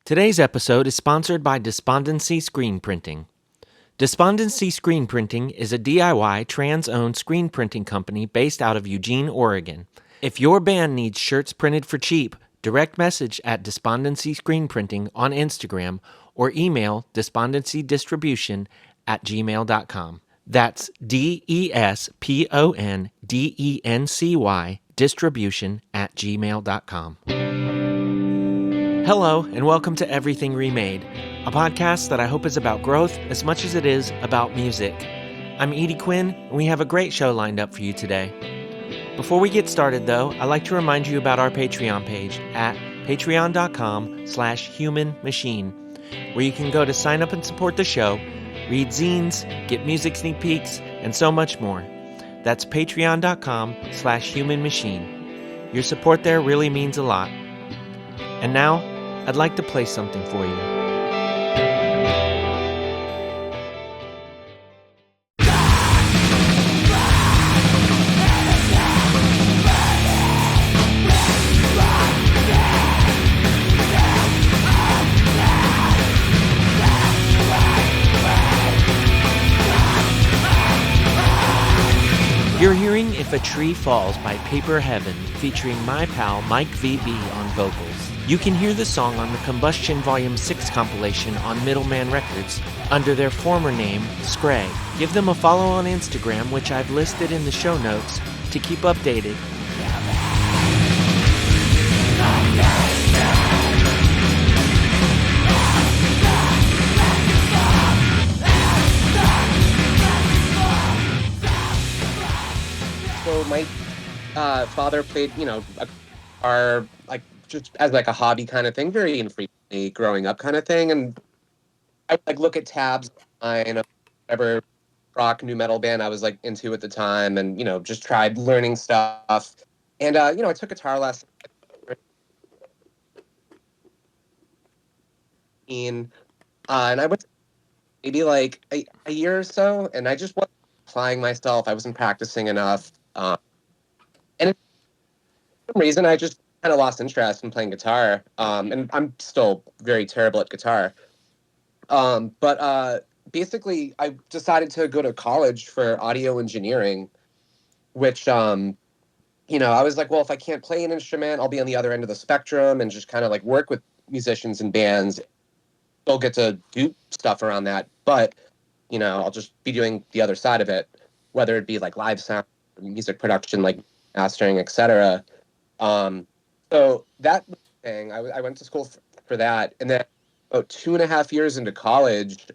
Today's episode is sponsored by Despondency Screen Printing. Despondency Screen Printing is a DIY trans-owned screen printing company based out of Eugene, Oregon. If your band needs shirts printed for cheap, direct message at Despondency Screen Printing on Instagram or email despondencydistribution@gmail.com. That's DESPONDENCY distribution@gmail.com. Hello, and welcome to Everything Remade, a podcast that I hope is about growth as much as it is about music. I'm Edie Quinn, and we have a great show lined up for you today. Before we get started, though, I'd like to remind you about our Patreon page at patreon.com/humanmachine, where you can go to sign up and support the show, read zines, get music sneak peeks, and so much more. That's patreon.com/humanmachine. Your support there really means a lot. And now, I'd like to play something for you. You're hearing If a Tree Falls by Paper Heaven, featuring my pal Mike VB on vocals. You can hear the song on the Combustion Volume 6 compilation on Middleman Records under their former name, Scray. Give them a follow on Instagram, which I've listed in the show notes, to keep updated. So my father played, our just as like a hobby kind of thing, very infrequently growing up kind of thing. And I would look at tabs on whatever rock new metal band I was into at the time, and just tried learning stuff. And I took guitar lessons and I went maybe a year or so, and I just wasn't applying myself. I wasn't practicing enough, and for some reason I just kind of lost interest in playing guitar. And I'm still very terrible at guitar. But basically, I decided to go to college for audio engineering, which, I was like, well, if I can't play an instrument, I'll be on the other end of the spectrum and just kind of work with musicians and bands. Still get to do stuff around that, but, I'll just be doing the other side of it, whether it be live sound, music production, mastering, etc. So that thing, I went to school for that, and then about 2.5 years into college,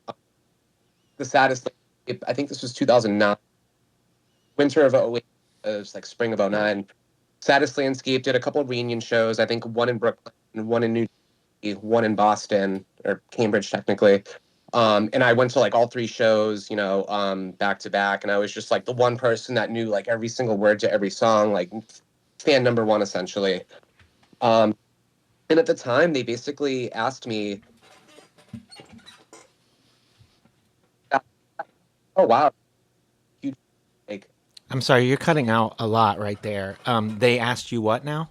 the saddest thing, I think this was 2009, winter of 08, it was spring of 09. Saddest Landscape did a couple of reunion shows, I think one in Brooklyn, one in New Jersey, one in Boston, or Cambridge technically. And I went to all three shows, back to back, and I was just the one person that knew every single word to every song, fan number one essentially. And at the time, they basically asked me, "Oh wow, huge!" I'm sorry, you're cutting out a lot right there. They asked you what now?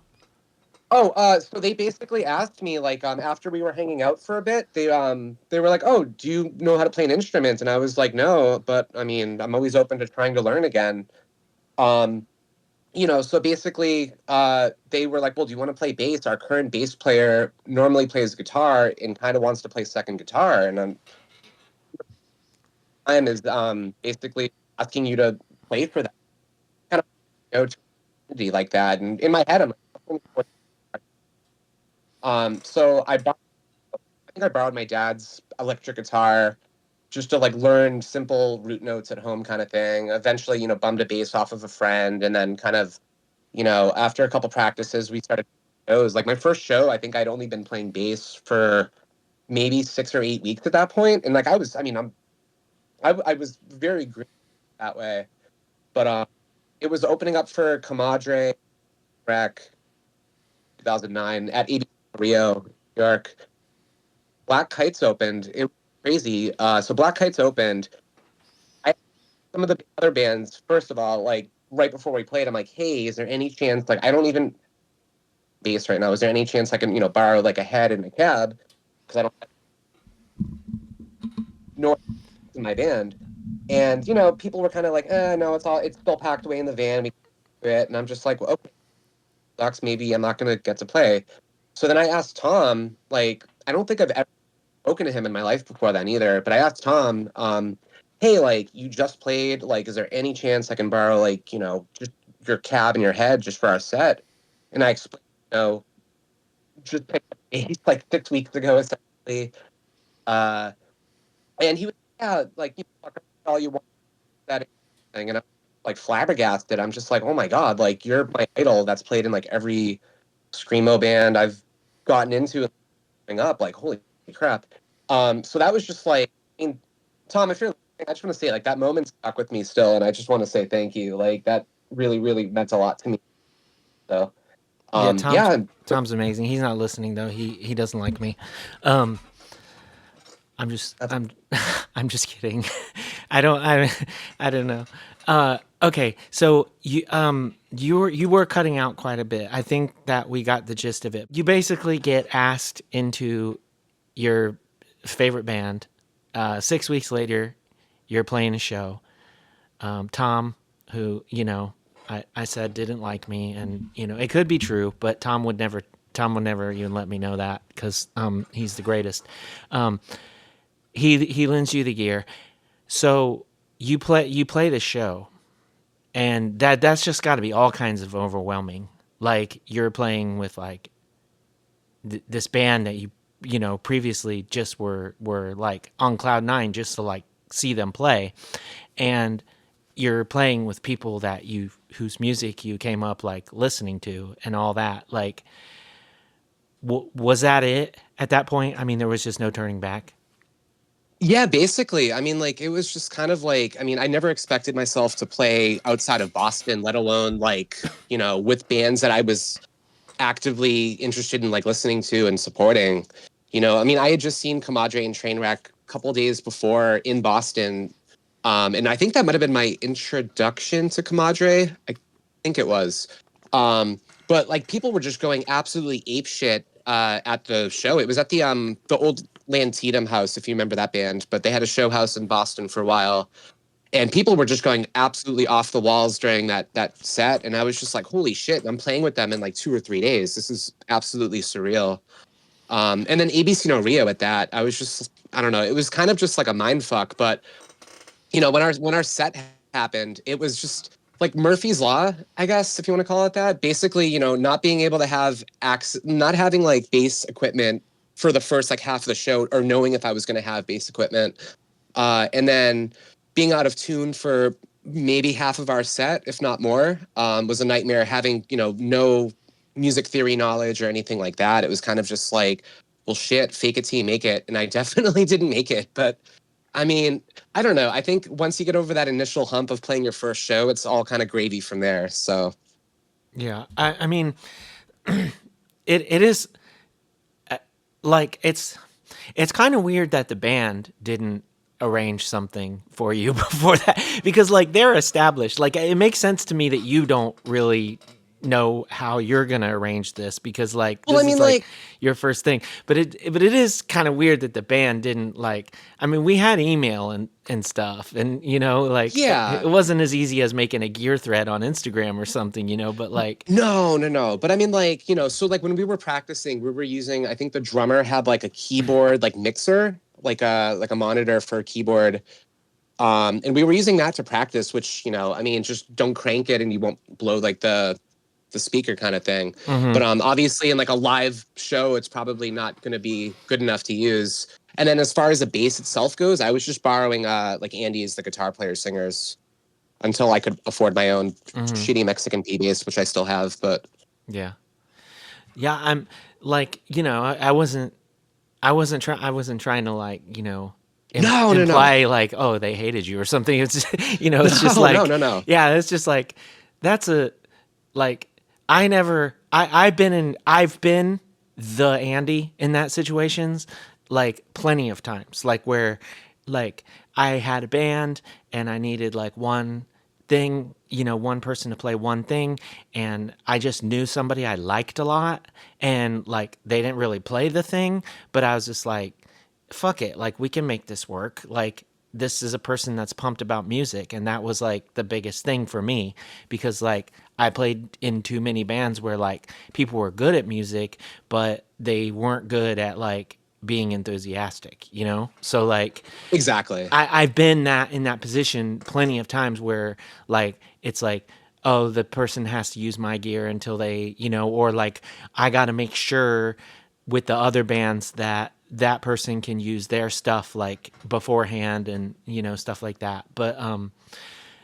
So they basically asked me after we were hanging out for a bit, they were like, "Oh, do you know how to play an instrument?" And I was like, "No, but I mean, I'm always open to trying to learn again." So basically, they were like, well, do you want to play bass? Our current bass player normally plays guitar and kind of wants to play second guitar. And time is basically asking you to play for that. Kind of, like that. And in my head, I'm like, so I think I borrowed my dad's electric guitar just to learn simple root notes at home kind of thing. Eventually, bummed a bass off of a friend, and then kind of, after a couple practices, we started shows. My first show, I think I'd only been playing bass for maybe 6 or 8 weeks at that point. And I was very great that way. But it was opening up for Comadre Rec 2009 at 80 Rio, New York. Black Kites opened. It was crazy. So Black Kites opened. Some of the other bands, first of all, right before we played, I'm like, hey, is there any chance, I don't even bass right now. Is there any chance I can, borrow a head in a cab? because I don't have noise in my band. And people were kind of like, no, it's still packed away in the van. We can do it. And I'm just like, well, okay, sucks. Maybe I'm not gonna get to play. So then I asked Tom, like, I don't think I've ever spoken to him in my life before then either. But I asked Tom, hey, like, you just played. Like, is there any chance I can borrow, like, just your cab and your head just for our set? And I explained, just picked up bass like 6 weeks ago, essentially. Uh, and he was, yeah, like, talk about all you want that thing, and I'm like flabbergasted. I'm just like, oh my god, like you're my idol. That's played in like every screamo band I've gotten into growing up. Like, holy crap. So that was just like, I mean, Tom, if you're listening, I just want to say like that moment stuck with me still, and I just want to say thank you. Like that really, really meant a lot to me. So, Yeah, yeah, Tom's amazing. He's not listening though. He doesn't like me. Um, that's I'm I'm just kidding. I don't know. Okay, so you were cutting out quite a bit. I think that we got the gist of it. You basically get asked into your favorite band. 6 weeks later, you're playing a show. Tom, who I said didn't like me, and it could be true, but Tom would never even let me know that because he's the greatest. He lends you the gear, so you play the show, and that's just got to be all kinds of overwhelming. Like you're playing with like this band that you previously just were like on cloud nine just to like see them play, and you're playing with people that you whose music you came up like listening to and all that. Like, was that it at that point? I mean, there was just no turning back. Yeah, basically. I mean, like, it was just kind of like, I mean, I never expected myself to play outside of Boston, let alone like, with bands that I was actively interested in like listening to and supporting. I mean, I had just seen Comadre and Trainwreck a couple days before in Boston. And I think that might have been my introduction to Comadre. I think it was. But like people were just going absolutely apeshit at the show. It was at the old Lantedum house, if you remember that band, but they had a show house in Boston for a while. And people were just going absolutely off the walls during that set. And I was just like, holy shit, I'm playing with them in like 2 or 3 days. This is absolutely surreal. And then ABC No Rio at that, I was just, I don't know, it was kind of just like a mind fuck. But when our set happened, it was just like Murphy's Law, I guess, if you want to call it that. Basically, not being able to have access, not having like bass equipment for the first like half of the show, or knowing if I was going to have bass equipment, and then being out of tune for maybe half of our set, if not more, was a nightmare. Having no music theory knowledge or anything like that, it was kind of just like, well, shit, fake it till you make it, and I definitely didn't make it, but. I mean, I don't know. I think once you get over that initial hump of playing your first show, it's all kind of gravy from there. So, Yeah, I mean, it is like it's kind of weird that the band didn't arrange something for you before that, because like they're established. Like it makes sense to me that you don't really know how you're gonna arrange this, because like well, I this is mean, like like, your first thing. But it is kind of weird that the band didn't like. I mean, we had email and stuff, and like it yeah, wasn't as easy as making a gear thread on Instagram or something, but like no, no, no. But I mean, like, so like when we were practicing, we were using, I think the drummer had like a keyboard, like mixer, like a monitor for a keyboard. And we were using that to practice, which, I mean, just don't crank it and you won't blow like the speaker kind of thing. mhm. But obviously in like a live show, it's probably not going to be good enough to use. And then as far as the bass itself goes, I was just borrowing like Andy's, the guitar player singers, until I could afford my own shitty Mexican P bass, which I still have. But Yeah. Yeah, I'm like, I wasn't trying to like, no, no, no, imply like, oh, they hated you or something. It's it's just no, no, like, no, no. yeah, it's just like that's a like I've been the Andy in that situations like plenty of times, like where like I had a band and I needed like one thing, one person to play one thing, and I just knew somebody I liked a lot, and like they didn't really play the thing, but I was just like, fuck it, like we can make this work. Like this is a person that's pumped about music, and that was like the biggest thing for me because like I played in too many bands where like people were good at music, but they weren't good at like being enthusiastic, So like Exactly. I've been in that position plenty of times where like it's like, oh, the person has to use my gear until they, or like I got to make sure with the other bands that that person can use their stuff like beforehand and stuff like that. But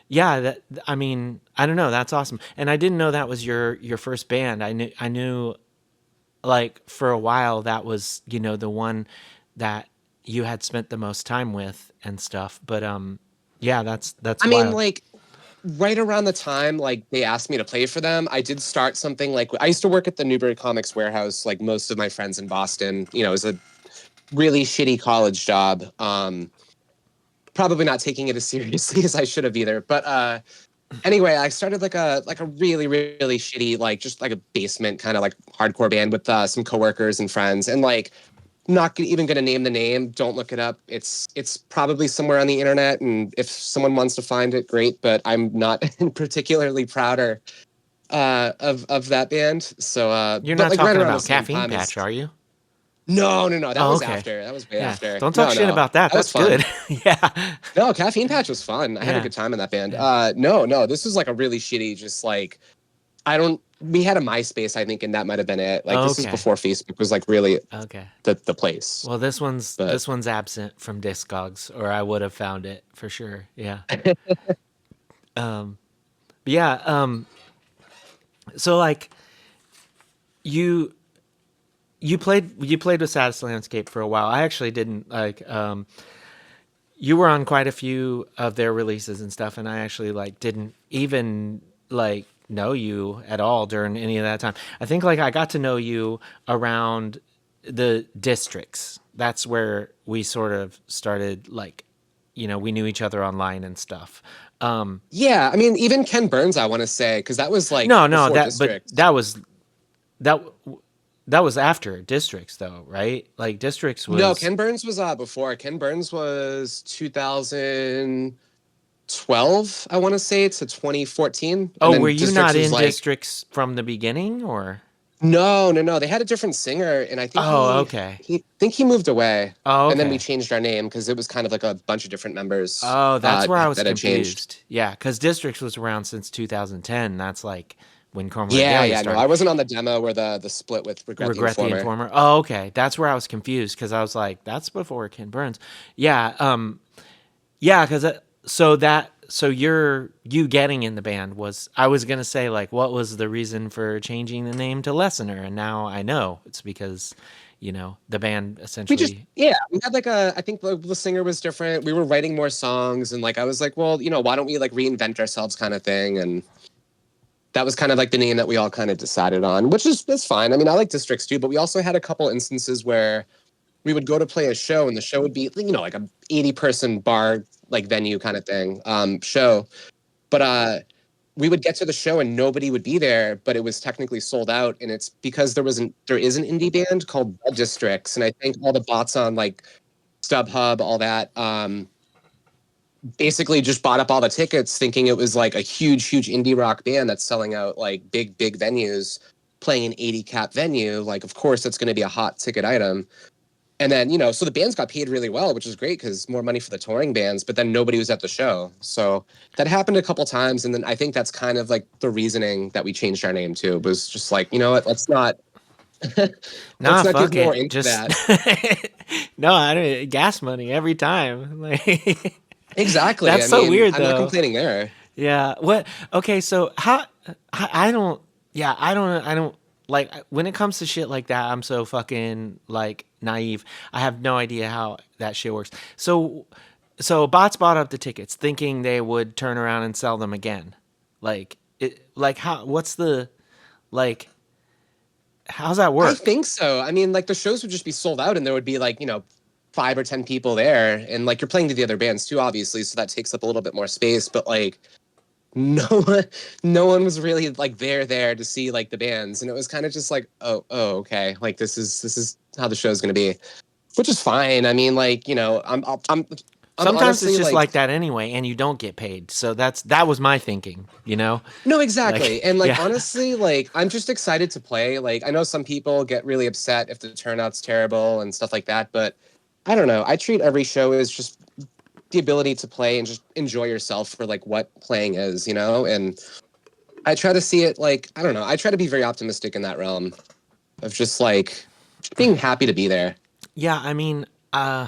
yeah, that I mean, I don't know, that's awesome. And I didn't know that was your first band. I knew like for a while that was the one that you had spent the most time with and stuff, but yeah, that's I mean, wild. like right around the time like they asked me to play for them, I did start something like I used to work at the Newbury Comics warehouse like most of my friends in Boston. It was a really shitty college job. Probably not taking it as seriously as I should have either. But anyway, I started like a really really shitty like just like a basement kind of like hardcore band with some coworkers and friends, and like not even going to name the name. Don't look it up. It's probably somewhere on the internet, and if someone wants to find it, great. But I'm not particularly prouder of that band. So, You're but not like right talking around the about same Caffeine time Patch, as are you? no, that Oh, was okay. after. That was way Yeah, after. don't talk No, shit about that. that was That's fun. good. Yeah. No, Caffeine Patch was fun. I had a Yeah. good time in that band. Yeah. No, this was like a really shitty, just like I don't. We had a MySpace, I think, and that might have been it. Like this is Okay. before Facebook was like really Okay. the place. Well, this But this one's absent from Discogs, or I would have found it for sure. Yeah. Um. Yeah. So like you you played with Saddest Landscape for a while. I actually didn't like. You were on quite a few of their releases and stuff, and I actually like didn't even like know you at all during any of that time. I think like I got to know you around the districts. That's where we sort of started like, we knew each other online and stuff. yeah, I mean, even Ken Burns, I want to say, because that was like No, before but Districts. that that was after districts though, right? Like districts No, was. Ken Burns was before. Ken Burns was 2012, I want to say, to 2014, and Oh, were then you Districts not was in like districts from the beginning or? no. They had a different singer, and I think Oh, he okay. he think he moved away, Oh, and then we okay. changed our name because it was kind of like a bunch of different members Oh, that's where I was that had changed. confused. Yeah, because Districts was around since 2010. That's like when Cormorant Daily Yeah. No, started. I wasn't on the demo where the split with Regret the Regret the Informer. Informer. Oh, okay. That's where I was confused because I was like, that's before Ken Burns. Yeah. Yeah. Because so you getting in the band was, I was gonna say like, what was the reason for changing the name to Lessener? And now I know it's because the band We just essentially. yeah, we had like I think the singer was different. We were writing more songs, and like I was like, well, why don't we like reinvent ourselves kind of thing, and that was kind of like the name that we all kind of decided on, which is that's fine. I mean, I like Districts too, but we also had a couple instances where we would go to play a show, and the show would be like a 80-person bar like venue kind of thing show, but we would get to the show and nobody would be there, but it was technically sold out, and it's because there is an indie band called Blood Districts, and I think all the bots on like StubHub, all that, basically just bought up all the tickets, thinking it was like a huge indie rock band that's selling out like big venues, playing an 80 cap venue. Like, of course, that's going to be a hot ticket item. And then, so the bands got paid really well, which is great because more money for the touring bands, but then nobody was at the show. So that happened a couple times. And then I think that's kind of like the reasoning that we changed our name to, was just like, you know what, let's Nah, not get fuck more it. into Just that. no, I don't gas money every time. Like Exactly. that's I so mean, weird I'm not though. complaining there. Yeah. What? Okay. So how? I don't. Yeah. I don't like when it comes to shit like that. I'm so fucking like naive. I have no idea how that shit works. So bots bought up the tickets thinking they would turn around and sell them again. Like it. Like how? What's the like? How's that I work? think so. I mean, like the shows would just be sold out, and there would be like, 5 or 10 people there, and like you're playing to the other bands too, obviously, so that takes up a little bit more space. But like, no one, no one was really like there to see like the bands, and it was kind of just like, oh, okay, like this is how the show's gonna be, which is fine. I mean, like, I'm Sometimes it's honestly just like, like that anyway, and you don't get paid. So that was my thinking, you know? no, Like, exactly. And like yeah. honestly, like I'm just excited to play. Like I know some people get really upset if the turnout's terrible and stuff like that, but I don't know. I treat every show as just the ability to play and just enjoy yourself for like what playing is, And I try to see it like, I don't know. I try to be very optimistic in that realm of just like being happy to be there. Yeah, I mean, uh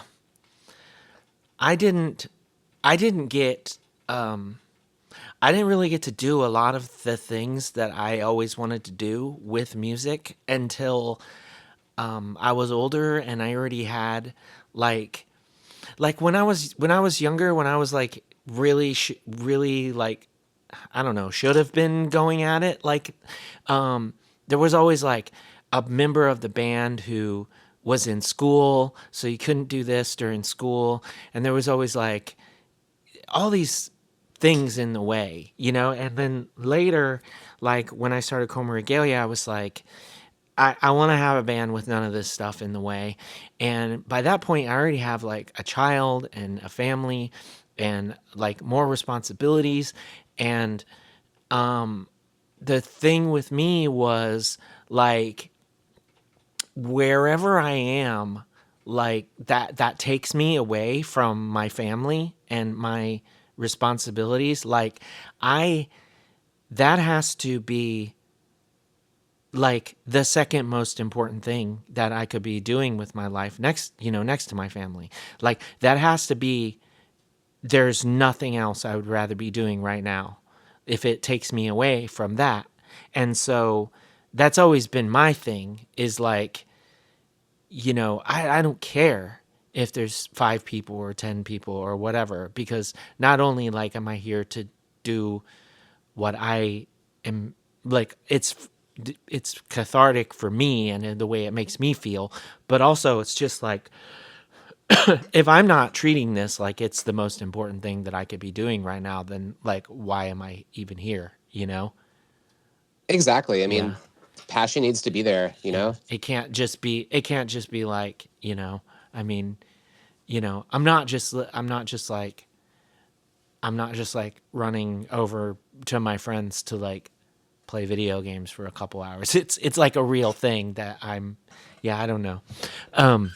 I didn't I didn't get I didn't really get to do a lot of the things that I always wanted to do with music until I was older and I already had like when I was younger, when I was like really like I don't know, should have been going at it. Like, there was always like a member of the band who was in school, so you couldn't do this during school, and there was always like all these things in the way, you know. And then later, like when I started Coma Regalia, I was like, I want to have a band with none of this stuff in the way. And by that point, I already have like a child and a family and like more responsibilities. And the thing with me was like wherever I am, like that takes me away from my family and my responsibilities. Like I that has to be like the second most important thing that I could be doing with my life next to my family. Like that has to be there's nothing else I would rather be doing right now if it takes me away from that. And so that's always been my thing is like, I don't care if there's 5 people or 10 people or whatever, because not only like am I here to do what I am like it's cathartic for me and in the way it makes me feel, but also it's just like if I'm not treating this like it's the most important thing that I could be doing right now, then like why am I even here, you know? Exactly. I Yeah. mean, passion needs to be there, you Yeah. know? It can't just be like, I mean, I'm not just like running over to my friends to like play video games for a couple hours. It's like a real thing that yeah, I don't know. Um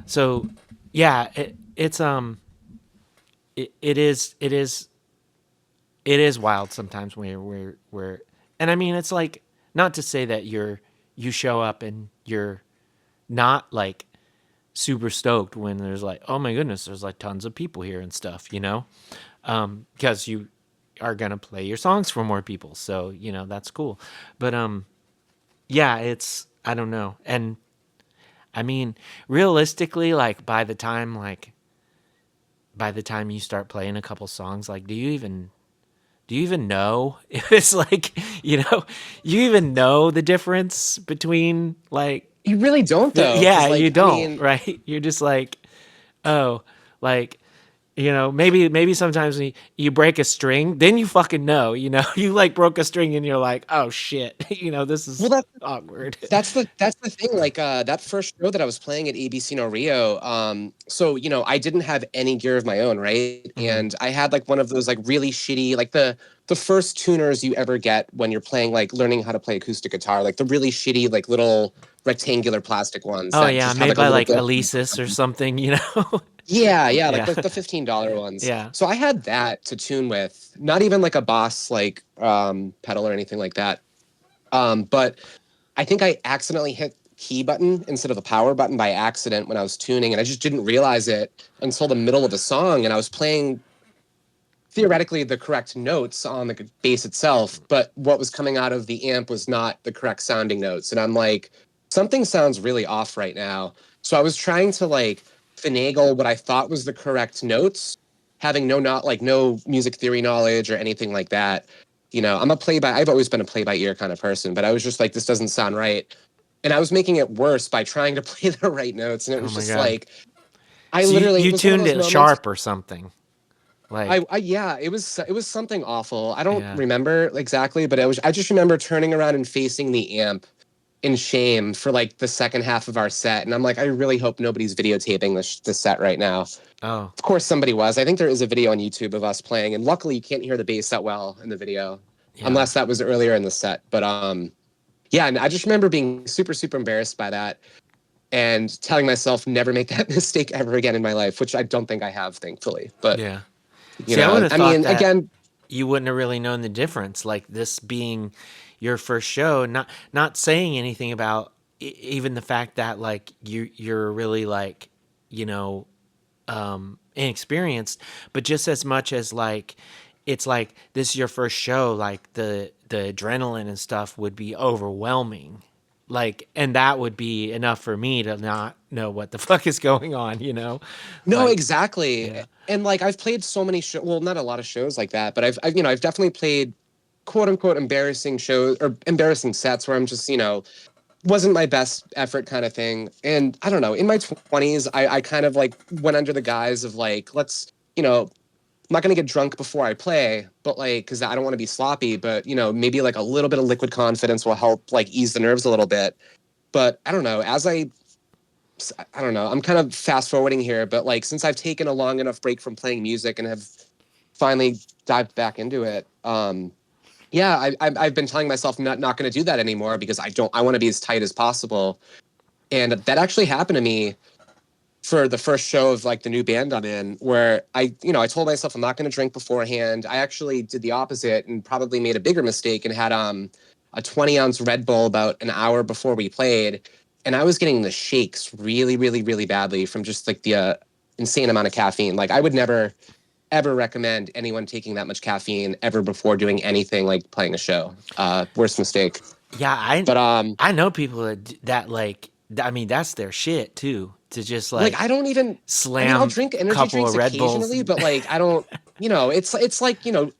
so yeah, it is wild sometimes when we're and I mean it's like not to say that you show up and you're not like super stoked when there's like, oh my goodness, there's like tons of people here and stuff, because you are gonna play your songs for more people, so that's cool. But yeah, it's I don't know, and I mean realistically, like by the time you start playing a couple songs, like do you even know if it's like you even know the difference between like You really don't though, yeah, because you like, I don't, mean, right? You're just like, oh, like maybe sometimes when you break a string, then you fucking know, you like broke a string and you're like, oh shit, this well, is that's awkward. that's the thing. Like that first show that I was playing at ABC No Rio. So I didn't have any gear of my own, right? Hmm. And I had like one of those like really shitty, like the first tuners you ever get when you're playing like learning how to play acoustic guitar, like the really shitty like little rectangular plastic ones Oh that yeah, just have made like a by little like bit. Alesis or something. Yeah, like Yeah, the $15 ones. yeah. So I had that to tune with, not even like a Boss like pedal or anything like that. But I think I accidentally hit key button instead of the power button by accident when I was tuning, and I just didn't realize it until the middle of the song, and I was playing theoretically the correct notes on the bass itself, but what was coming out of the amp was not the correct sounding notes. And I'm like, something sounds really off right now. So I was trying to like finagle what I thought was the correct notes, having no not like no music theory knowledge or anything like that. I've always been a play by ear kind of person, but I was just like, this doesn't sound right. And I was making it worse by trying to play the right notes. And it Oh was my just god. like, I So you, literally, it you was one of tuned those it moments. sharp or something. Like, Yeah, it was something awful. I don't yeah. remember exactly, but I just remember turning around and facing the amp in shame for like the second half of our set, and I'm like, I really hope nobody's videotaping this set right now. Oh, Of course, somebody was. I think there is a video on YouTube of us playing, and luckily, you can't hear the bass that well in the video, yeah. unless that was earlier in the set. But yeah, and I just remember being super, super embarrassed by that, and telling myself never make that mistake ever again in my life, which I don't think I have, thankfully. But Yeah. See, I would have I thought mean, that again, you wouldn't have really known the difference. Like this being your first show, not saying anything about even the fact that like you're really like, you know, inexperienced, but just as much as like it's like this is your first show, like the adrenaline and stuff would be overwhelming. Like, and that would be enough for me to not know what the fuck is going on, you know? no, Like, exactly. yeah. And like I've played so many shows, well, not a lot of shows like that, but I've definitely played quote unquote embarrassing shows or embarrassing sets where I'm just, wasn't my best effort kind of thing. And I don't know, in my 20s, I kind of like went under the guise of like, let's, I'm not going to get drunk before I play, but like, cause I don't want to be sloppy, but maybe like a little bit of liquid confidence will help like ease the nerves a little bit. But I don't know, I don't know, I'm kind of fast forwarding here, but like, since I've taken a long enough break from playing music and have finally dived back into it, yeah, I've been telling myself not going to do that anymore because I want to be as tight as possible. And that actually happened to me for the first show of like the new band I'm in, where I told myself I'm not going to drink beforehand. I actually did the opposite and probably made a bigger mistake and had a 20-ounce Red Bull about an hour before we played, and I was getting the shakes really, really, really badly from just like the insane amount of caffeine. Like I would never ever recommend anyone taking that much caffeine ever before doing anything like playing a show. Worst mistake. Yeah, But I know people that like I mean that's their shit too to just like like I mean, I'll slam drink a energy couple drinks of Red Bulls. occasionally, but like I don't, it's like,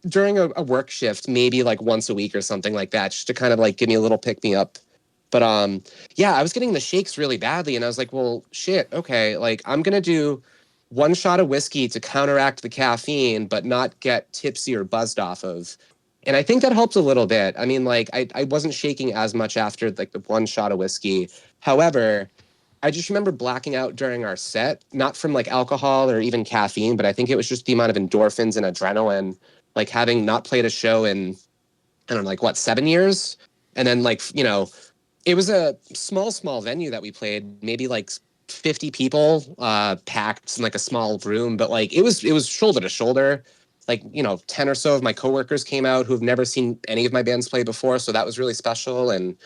during a work shift, maybe like once a week or something like that, just to kind of like give me a little pick me up. But yeah, I was getting the shakes really badly, and I was like, well, shit, okay, like I'm gonna do one shot of whiskey to counteract the caffeine, but not get tipsy or buzzed off of. And I think that helped a little bit. I mean, like I wasn't shaking as much after like the one shot of whiskey. However, I just remember blacking out during our set, not from like alcohol or even caffeine, but I think it was just the amount of endorphins and adrenaline, like having not played a show in, I don't know, like what, 7 years? And then like, it was a small venue that we played, maybe like 50 people, packed in like a small room, but like it was shoulder to shoulder. Like, 10 or so of my coworkers came out who have never seen any of my bands play before. So that was really special. And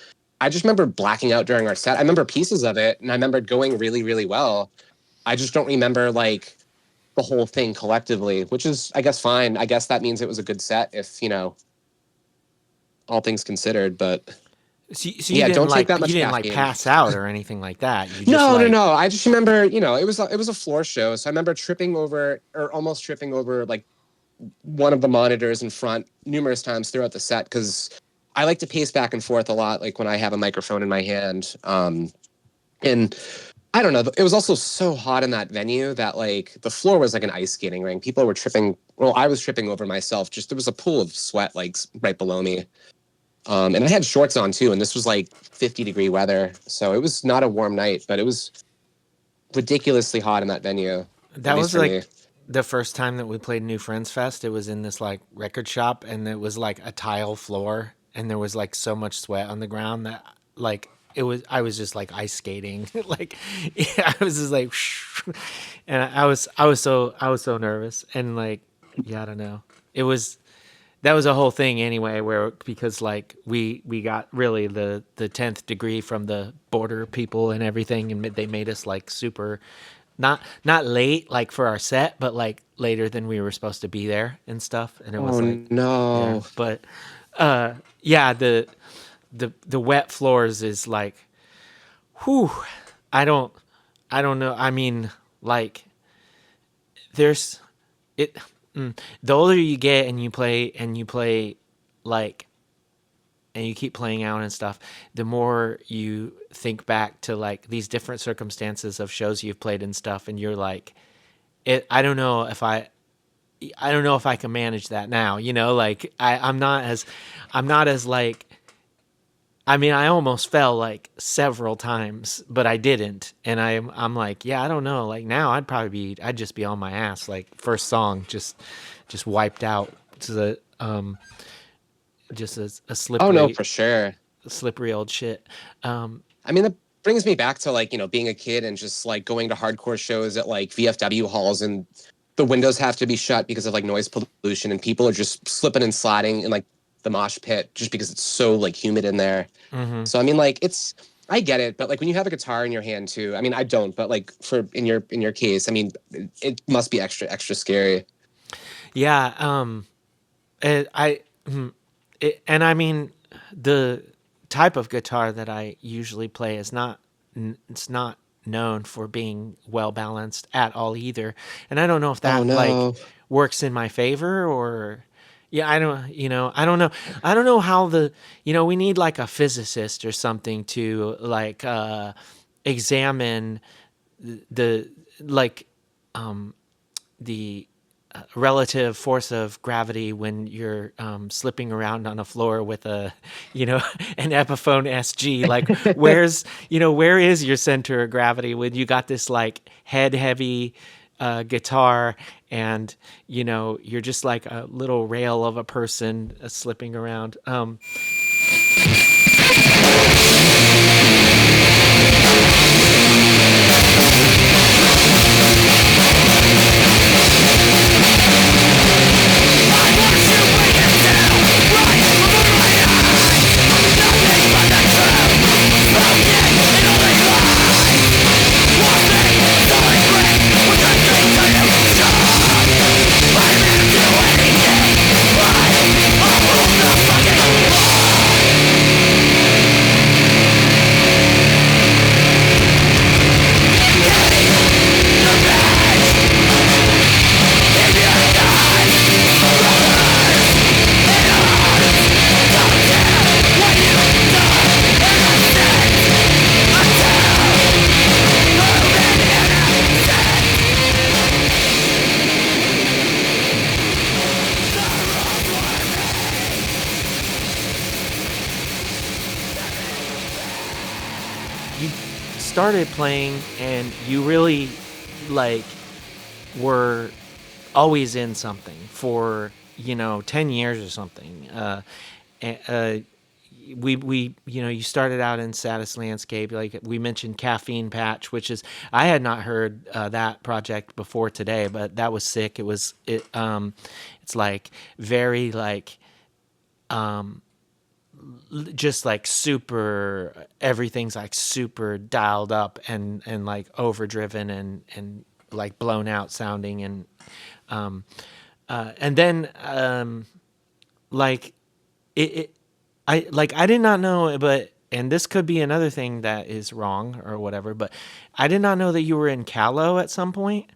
I just remember blacking out during our set. I remember pieces of it and I remember it going really, really well. I just don't remember like the whole thing collectively, which is, I guess, fine. I guess that means it was a good set if, all things considered. But So yeah, don't take that you much didn't like caffeine. pass out or anything like that. You just No, no, like no. I just remember, it was a floor show. So I remember tripping over or almost tripping over like one of the monitors in front numerous times throughout the set because I like to pace back and forth a lot, like when I have a microphone in my hand. And I don't know. It was also so hot in that venue that like the floor was like an ice skating rink. People were tripping. Well, I was tripping over myself. Just there was a pool of sweat like right below me. And I had shorts on too. And this was like 50-degree weather, so it was not a warm night, but it was ridiculously hot in that venue, at that least was for me. like the first time that we played New Friends Fest. It was in this like record shop and it was like a tile floor and there was like so much sweat on the ground that like it was I was just like ice skating like yeah, I was just like and I was so nervous and like yeah, I don't know. It was that was a whole thing anyway where because like we got really the 10th degree from the border people and everything and they made us like super not late like for our set but like later than we were supposed to be there and stuff and it Oh was like yeah no. but yeah the wet floors is like whew I don't I don't know I mean like there's it the older you get and you play like and you keep playing out and stuff, the more you think back to like these different circumstances of shows you've played and stuff, and you're like, I don't know if I don't know if I can manage that now. Like I'm not as like. I mean, I almost fell like several times, but I didn't. And I'm like, yeah, I don't know. Like now, I'd just be on my ass. Like first song, just wiped out to the just a Oh no, for sure. slippery old shit. I mean, that brings me back to like, being a kid and just like going to hardcore shows at like VFW halls, and the windows have to be shut because of like noise pollution, and people are just slipping and sliding in like the mosh pit just because it's so like humid in there. hmm So I mean, like I get it, but like when you have a guitar in your hand too, I mean, I don't, but like for in your case, I mean, it must be extra scary. Yeah. It, I and I mean the type of guitar that I usually play is not it's not known for being well balanced at all either. And I don't know if Oh that like no. works in my favor or yeah, I don't know. I don't know how we need like a physicist or something to like examine the like the relative force of gravity when you're slipping around on a floor with a an Epiphone SG. Like where is your center of gravity when you got this like head heavy guitar and you're just like a little rail of a person slipping around. You started playing and you really like were always in something for 10 years or something. We you started out in Saddest Landscape, like we mentioned Caffeine Patch, which is I had not heard that project before today, but that was sick. It's like very like just like super, everything's like super dialed up and like overdriven and like blown out sounding and then like it I did not know, but and this could be another thing that is wrong or whatever, but I did not know that you were in Callow at some point.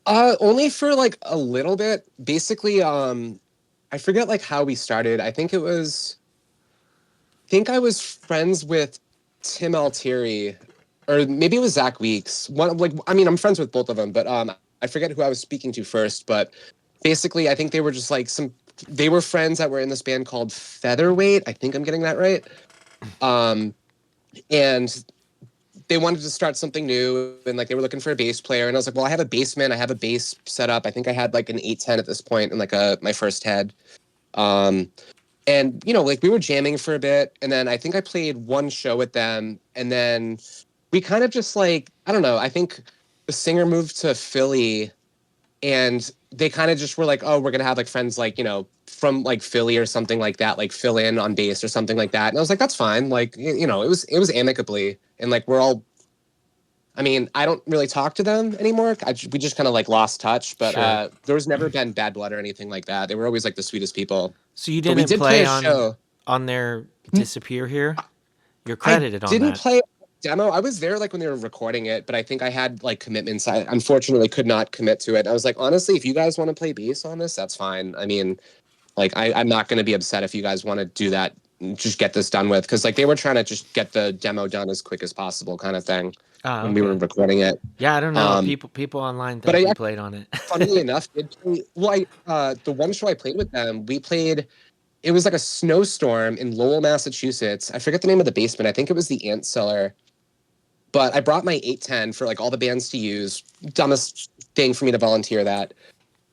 Only for like a little bit. Basically, I forget like how we started. I was friends with Tim Altieri, or maybe it was Zach Weeks. One like I mean, I'm friends with both of them, but I forget who I was speaking to first. But basically, I think they were just like they were friends that were in this band called Featherweight. I think I'm getting that right. Um, and they wanted to start something new, and like they were looking for a bass player, and I was like, well, I have a bassman, I have a bass set up. I think I had like an 810 at this point and like my first head. Um, and like we were jamming for a bit, and then I think I played one show with them, and then we kind of just like, I don't know, I think the singer moved to Philly, and they kind of just were like, oh, we're gonna have like friends like from like Philly or something like that, like fill in on bass or something like that. And I was like, that's fine. Like it was amicably, and like we're all. I mean, I don't really talk to them anymore. We just kind of like lost touch, but Sure. there was never been bad blood or anything like that. They were always like the sweetest people. So you But we didn't did play play a show. on their Disappear Here? You're I credited on didn't that. play a demo. I was there like when they were recording it, but I think I had like commitments. I unfortunately could not commit to it. I was like, honestly, if you guys want to play bass on this, that's fine. I mean, like I'm not going to be upset if you guys want to do that. Just get this done with, because like they were trying to just get the demo done as quick as possible, kind of thing. Oh, when we were okay. recording it. Yeah, I don't know. Um, People online but think I you played on it. funnily enough did play, the one show I played with them, we played. It was like a snowstorm in Lowell, Massachusetts. I forget the name of the basement. I think it was the Ant Cellar. But I brought my 810 for like all the bands to use. Dumbest thing for me to volunteer that.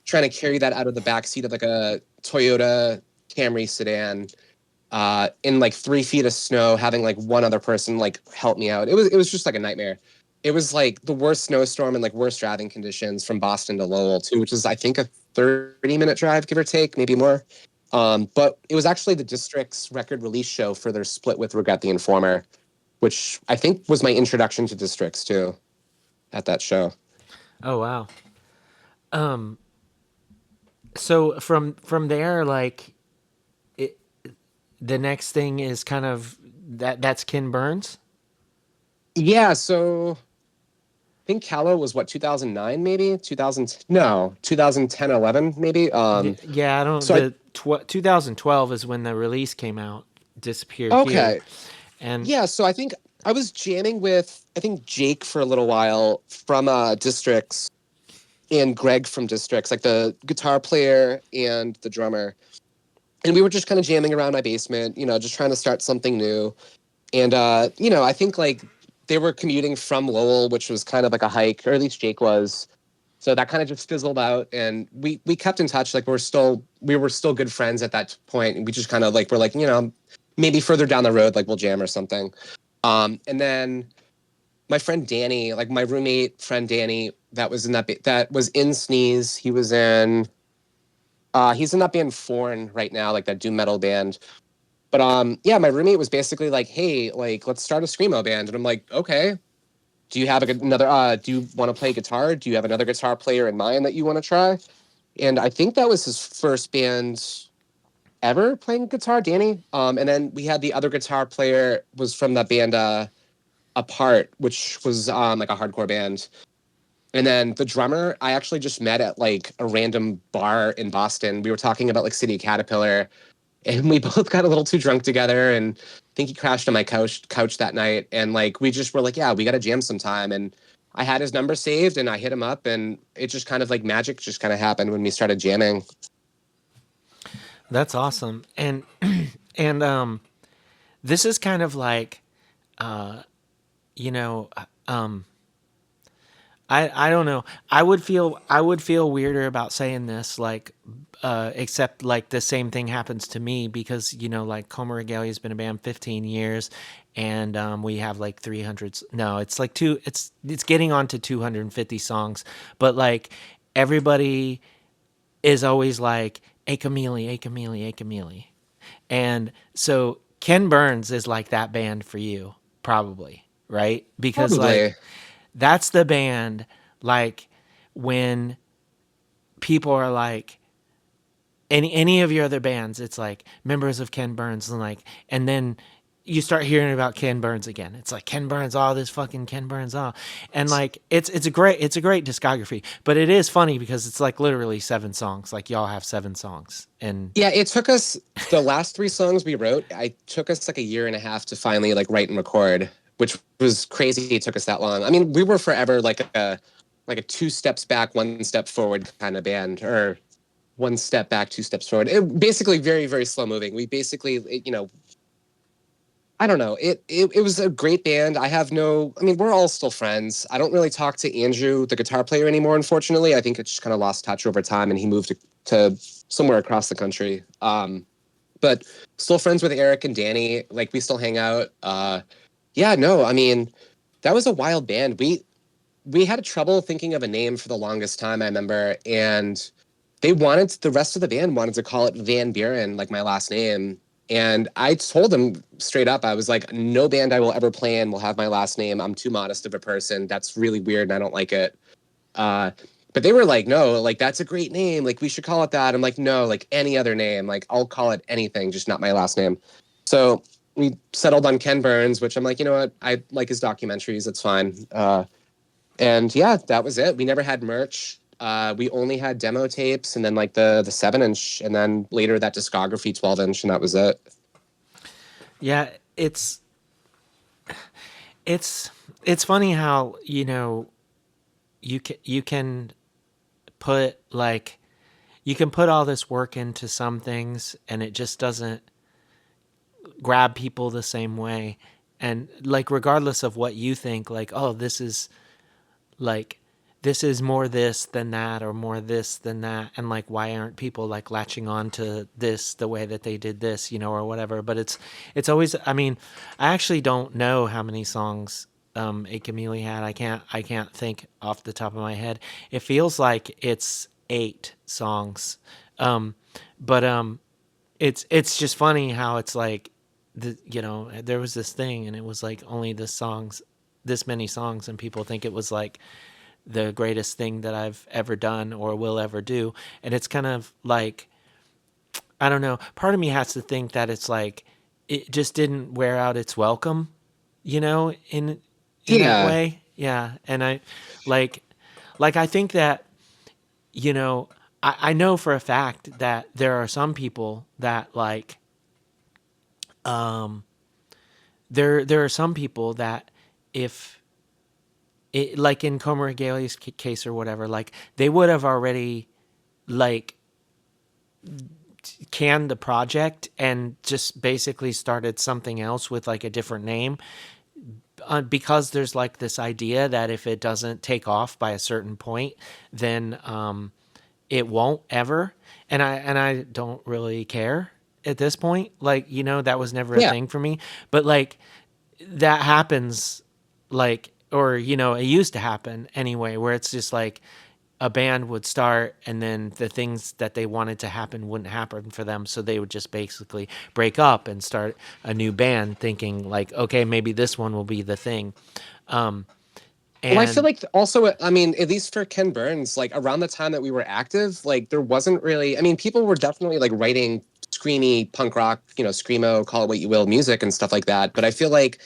Trying to carry that out of the back seat of like a Toyota Camry sedan, in like 3 feet of snow, having like one other person like help me out. It was just like a nightmare. It was like the worst snowstorm and like worst driving conditions from Boston to Lowell too, which is I think a 30-minute drive, give or take, maybe more. But it was actually the district's record release show for their split with Regret the Informer, which I think was my introduction to districts too at that show. Oh wow. Um so from there, like it, the next thing is kind of that's Ken Burns. Yeah, so I think Callow was what, 2009 maybe? 2000, no, 2010, 11 maybe. Yeah, I don't. So I, 2012 is when the release came out. Disappear here, okay. and Yeah, so I think I was jamming with I think Jake for a little while from Districts, and Greg from Districts, like the guitar player and the drummer. And we were just kind of jamming around my basement, just trying to start something new. And I think like they were commuting from Lowell, which was kind of like a hike, or at least Jake was. So that kind of just fizzled out, and we kept in touch. Like we were still good friends at that point, and we just kind of like we're like, maybe further down the road, like we'll jam or something. And then my friend Danny, like my roommate friend Danny, that was in Sneeze. He's in that band Forn right now, like that doom metal band. But yeah, my roommate was basically like, "Hey, like let's start a screamo band," and I'm like, "Okay." Do you have another? Do you want to play guitar? Do you have another guitar player in mind that you want to try? And I think that was his first band ever playing guitar, Danny. And then we had the other guitar player was from that band Apart, which was like a hardcore band. And then the drummer, I actually just met at like a random bar in Boston. We were talking about like City Caterpillar, and we both got a little too drunk together. And I think he crashed on my couch that night. And like we just were like, yeah, we got to jam sometime. And I had his number saved, and I hit him up, and it just kind of like magic just kind of happened when we started jamming. that's awesome. And this is kind of like, you know, um, I don't know. I would feel weirder about saying this, like, except like the same thing happens to me because like Coma Regalia has been a band 15 years, and we have like 300. No, it's like two. It's getting on to 250 songs, but like everybody is always like a chameleon, a chameleon, a chameleon, and so Ken Burns is like that band for you, probably, right? Because like Probably. that's the band, like when people are like any of your other bands, it's like members of Ken Burns, and then you start hearing about Ken Burns again. It's like Ken Burns, all this fucking Ken Burns, all, and like it's a great discography. But it is funny because it's like literally 7 songs. Like y'all have 7 songs, and Yeah, it took us the last three songs we wrote. I took us like a year and a half to finally like write and record, which was crazy. It took us that long. I mean, we were forever like a two steps back, one step forward kind of band, or one step back, two steps forward. Basically, very very slow moving. We basically, I don't know. It was a great band. I have no. I mean, we're all still friends. I don't really talk to Andrew, the guitar player, anymore. Unfortunately, I think it just kind of lost touch over time, and he moved to somewhere across the country. But still friends with Eric and Danny. Like we still hang out. Yeah, no, I mean, that was a wild band. We had trouble thinking of a name for the longest time, I remember, and the rest of the band wanted to call it Van Buren, like my last name. And I told them straight up, I was like, no band I will ever play in will have my last name. I'm too modest of a person. That's really weird and I don't like it. Uh, but they were like, no, like that's a great name. Like we should call it that. I'm like, no, like any other name. Like I'll call it anything, just not my last name. So we settled on Ken Burns, which I'm like, you know what? I like his documentaries. It's fine. And yeah, that was it. We never had merch. We only had demo tapes, and then like the 7-inch, and then later that discography 12-inch, and that was it. yeah, it's it's funny how, you can put like you can put all this work into some things and it just doesn't grab people the same way. And like regardless of what you think, like, oh, like this is more this than that or more this than that, and like why aren't people like latching on to this the way that they did this, or whatever. But it's always, I mean, I actually don't know how many songs A Chameleon had. I can't think off the top of my head. It feels like it's 8 songs. But it's just funny how it's like there was this thing and it was like only this many songs, and people think it was like the greatest thing that I've ever done or will ever do. And it's kind of like, I don't know, part of me has to think that it's like it just didn't wear out its welcome, in that Yeah. way. Yeah. And I like I think that, you know, I know for a fact that there are some people that like there are some people that if it, like in Comer Regalia's case or whatever, like they would have already like canned the project and just basically started something else with like a different name, because there's like this idea that if it doesn't take off by a certain point, then it won't ever. And I don't really care at this point. Like, that was never a Yeah. thing for me. But like that happens, like, or it used to happen anyway, where it's just like a band would start and then the things that they wanted to happen wouldn't happen for them, so they would just basically break up and start a new band thinking like, okay, maybe this one will be the thing. Well, I feel And like also, I mean, at least for Ken Burns, like around the time that we were active, like there wasn't really, I mean, people were definitely like writing screamy punk rock, screamo, call it what you will, music and stuff like that. But I feel like,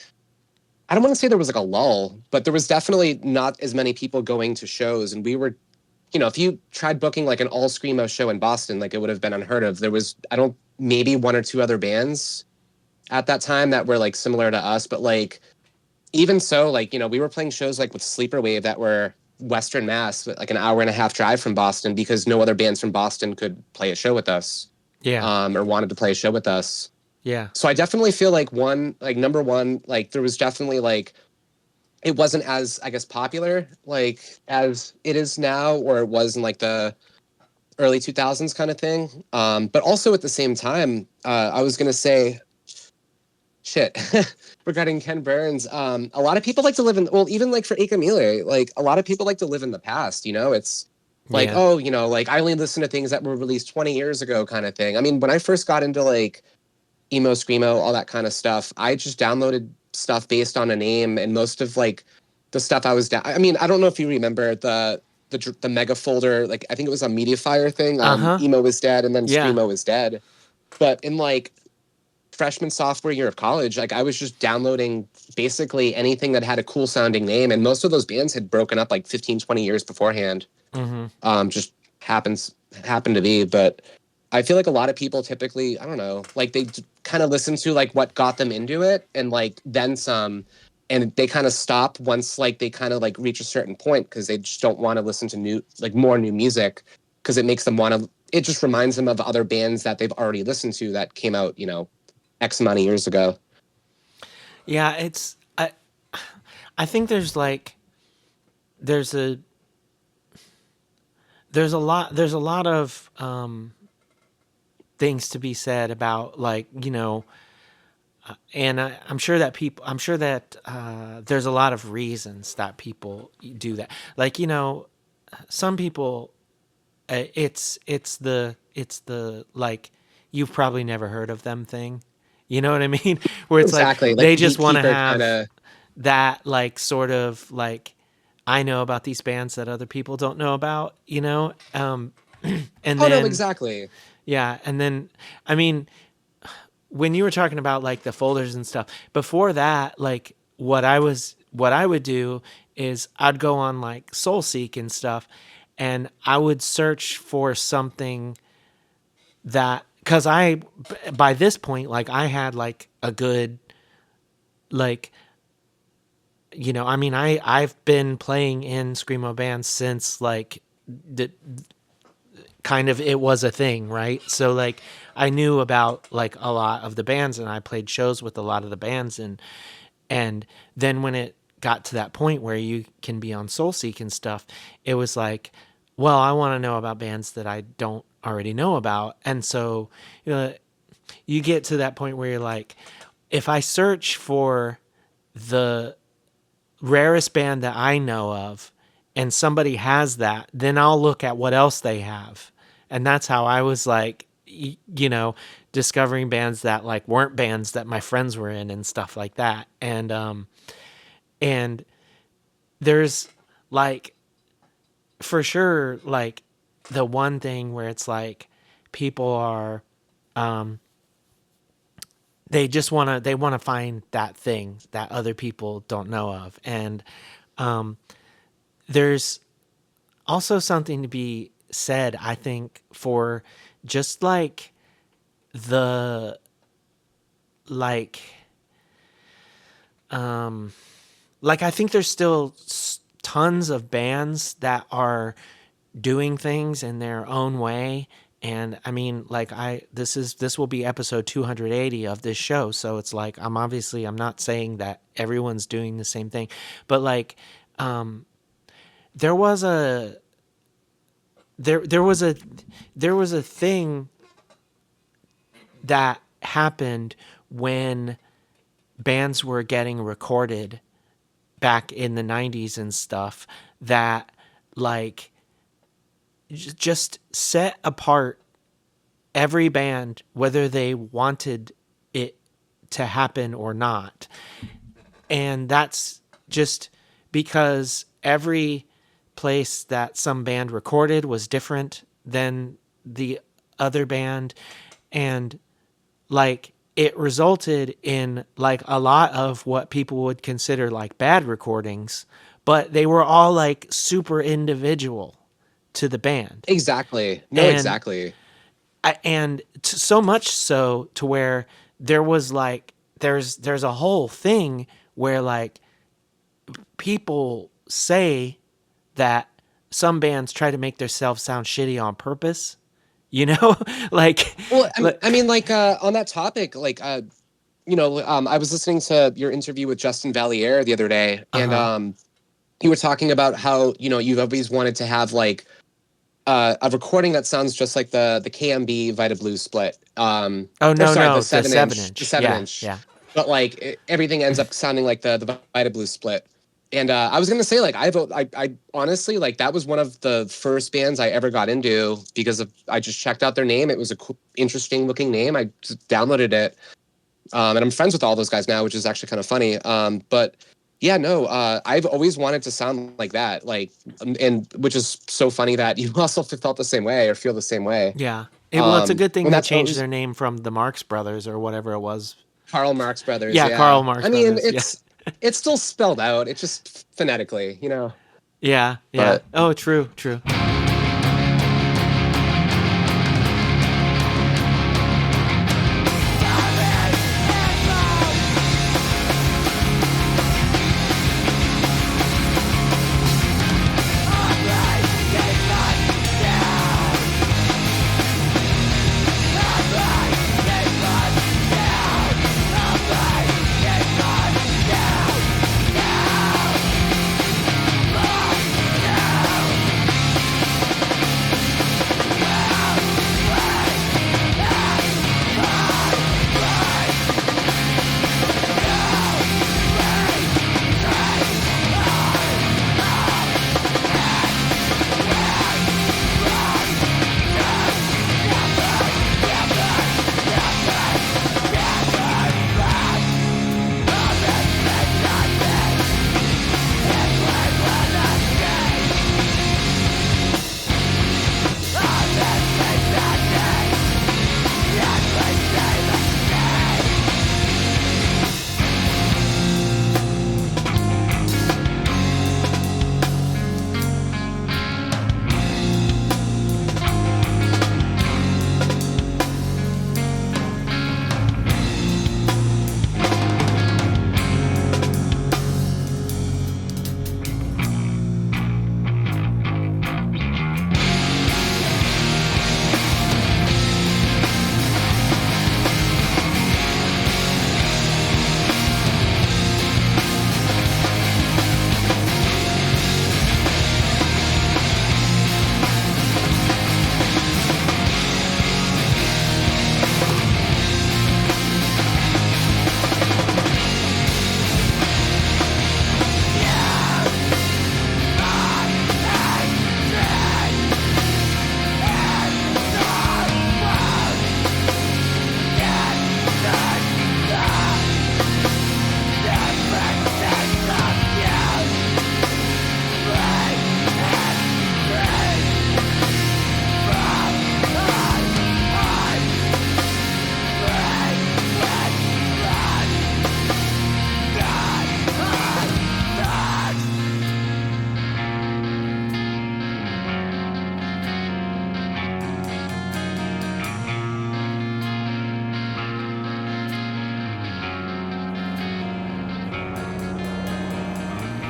I don't want to say there was like a lull, but there was definitely not as many people going to shows. And we were, if you tried booking like an all screamo show in Boston, like it would have been unheard of. There was, I don't, maybe one or two other bands at that time that were like similar to us, but like, even so, like, we were playing shows like with Sleeper Wave that were Western Mass, like an hour and a half drive from Boston because no other bands from Boston could play a show with us, yeah, or wanted to play a show with us. yeah, So I definitely feel like number one, like there was definitely like, it wasn't as, I guess, popular like as it is now, or it was in like the early 2000s kind of thing. But also at the same time, I was going to say, shit, regarding Ken Burns, a lot of people like to live in, well, even like for Akamile, like a lot of people like to live in the past, it's like, yeah. oh, like I only listen to things that were released 20 years ago kind of thing. I mean, when I first got into like emo, screamo, all that kind of stuff, I just downloaded stuff based on a name, and most of like the stuff I was down, I mean, I don't know if you remember the mega folder, like I think it was a Mediafire thing, Uh-huh. emo is dead and then Yeah. screamo is dead. But in like freshman sophomore year of college, like I was just downloading basically anything that had a cool sounding name, and most of those bands had broken up like 15, 20 years beforehand. Mm-hmm. Just happened to be. But I feel like a lot of people typically, I don't know, like they kind of listen to like what got them into it and like then some, and they kind of stop once like they kind of like reach a certain point because they just don't want to listen to more new music, because it makes them want to, it just reminds them of other bands that they've already listened to that came out, X amount of years ago. Yeah, I think there's a there's a lot of things to be said about like, and I'm sure that there's a lot of reasons that people do that. Like, some people, it's the like, you've probably never heard of them thing. You know what I mean? Where it's like Exactly, like they the just want to gatekeeper kind have of. that like sort of like, I know about these bands that other people don't know about, and Oh no, then exactly. yeah, and then, I mean, when you were talking about like the folders and stuff before that, like what I would do is I'd go on like SoulSeek and stuff, and I would search for something that, because by this point, like I had like a good, like I mean, I've been playing in screamo bands since like the kind of it was a thing, right? So like I knew about like a lot of the bands, and I played shows with a lot of the bands, and then when it got to that point where you can be on Soulseek and stuff, it was like, well, I want to know about bands that I don't already know about. And so you get to that point where you're like, if I search for the rarest band that I know of and somebody has that, then I'll look at what else they have. And that's how I was like, discovering bands that like weren't bands that my friends were in and stuff like that. And there's like, for sure, like the one thing where it's like people are, they want to find that thing that other people don't know of. And there's also something to be said, I think, for just like the like I think there's still tons of bands that are doing things in their own way. And I mean, like this will be episode 280 of this show, so it's like I'm not saying that everyone's doing the same thing, but like there was a there was a thing that happened when bands were getting recorded back in the 90s and stuff that like just set apart every band, whether they wanted it to happen or not. And that's just because every place that some band recorded was different than the other band. And like it resulted in like a lot of what people would consider like bad recordings, but they were all like super individual to the band. Exactly. No, And exactly. So much so to where there was like there's a whole thing where like people say that some bands try to make themselves sound shitty on purpose, like. Well, I mean, like on that topic, like I was listening to your interview with Justin Valier the other day, and you were talking about how you've always wanted to have like a recording that sounds just like the KMB Vita Blues split. The The 7-inch. the 7-inch. Yeah. But like everything ends up sounding like the Vita Blues split. And I was gonna say, like, I honestly, like, that was one of the first bands I ever got into because I just checked out their name. It was a cool, interesting looking name. I just downloaded it, and I'm friends with all those guys now, which is actually kind of funny. But yeah, no, I've always wanted to sound like that, like, and which is so funny that you also felt the same way or feel the same way. Yeah. Well, it's a good thing they changed always their name from the Marx Brothers or whatever it was. Karl Marx Brothers. Yeah, Karl Marx I mean, Brothers. it's still spelled out. It's just phonetically, Yeah. But, oh, true.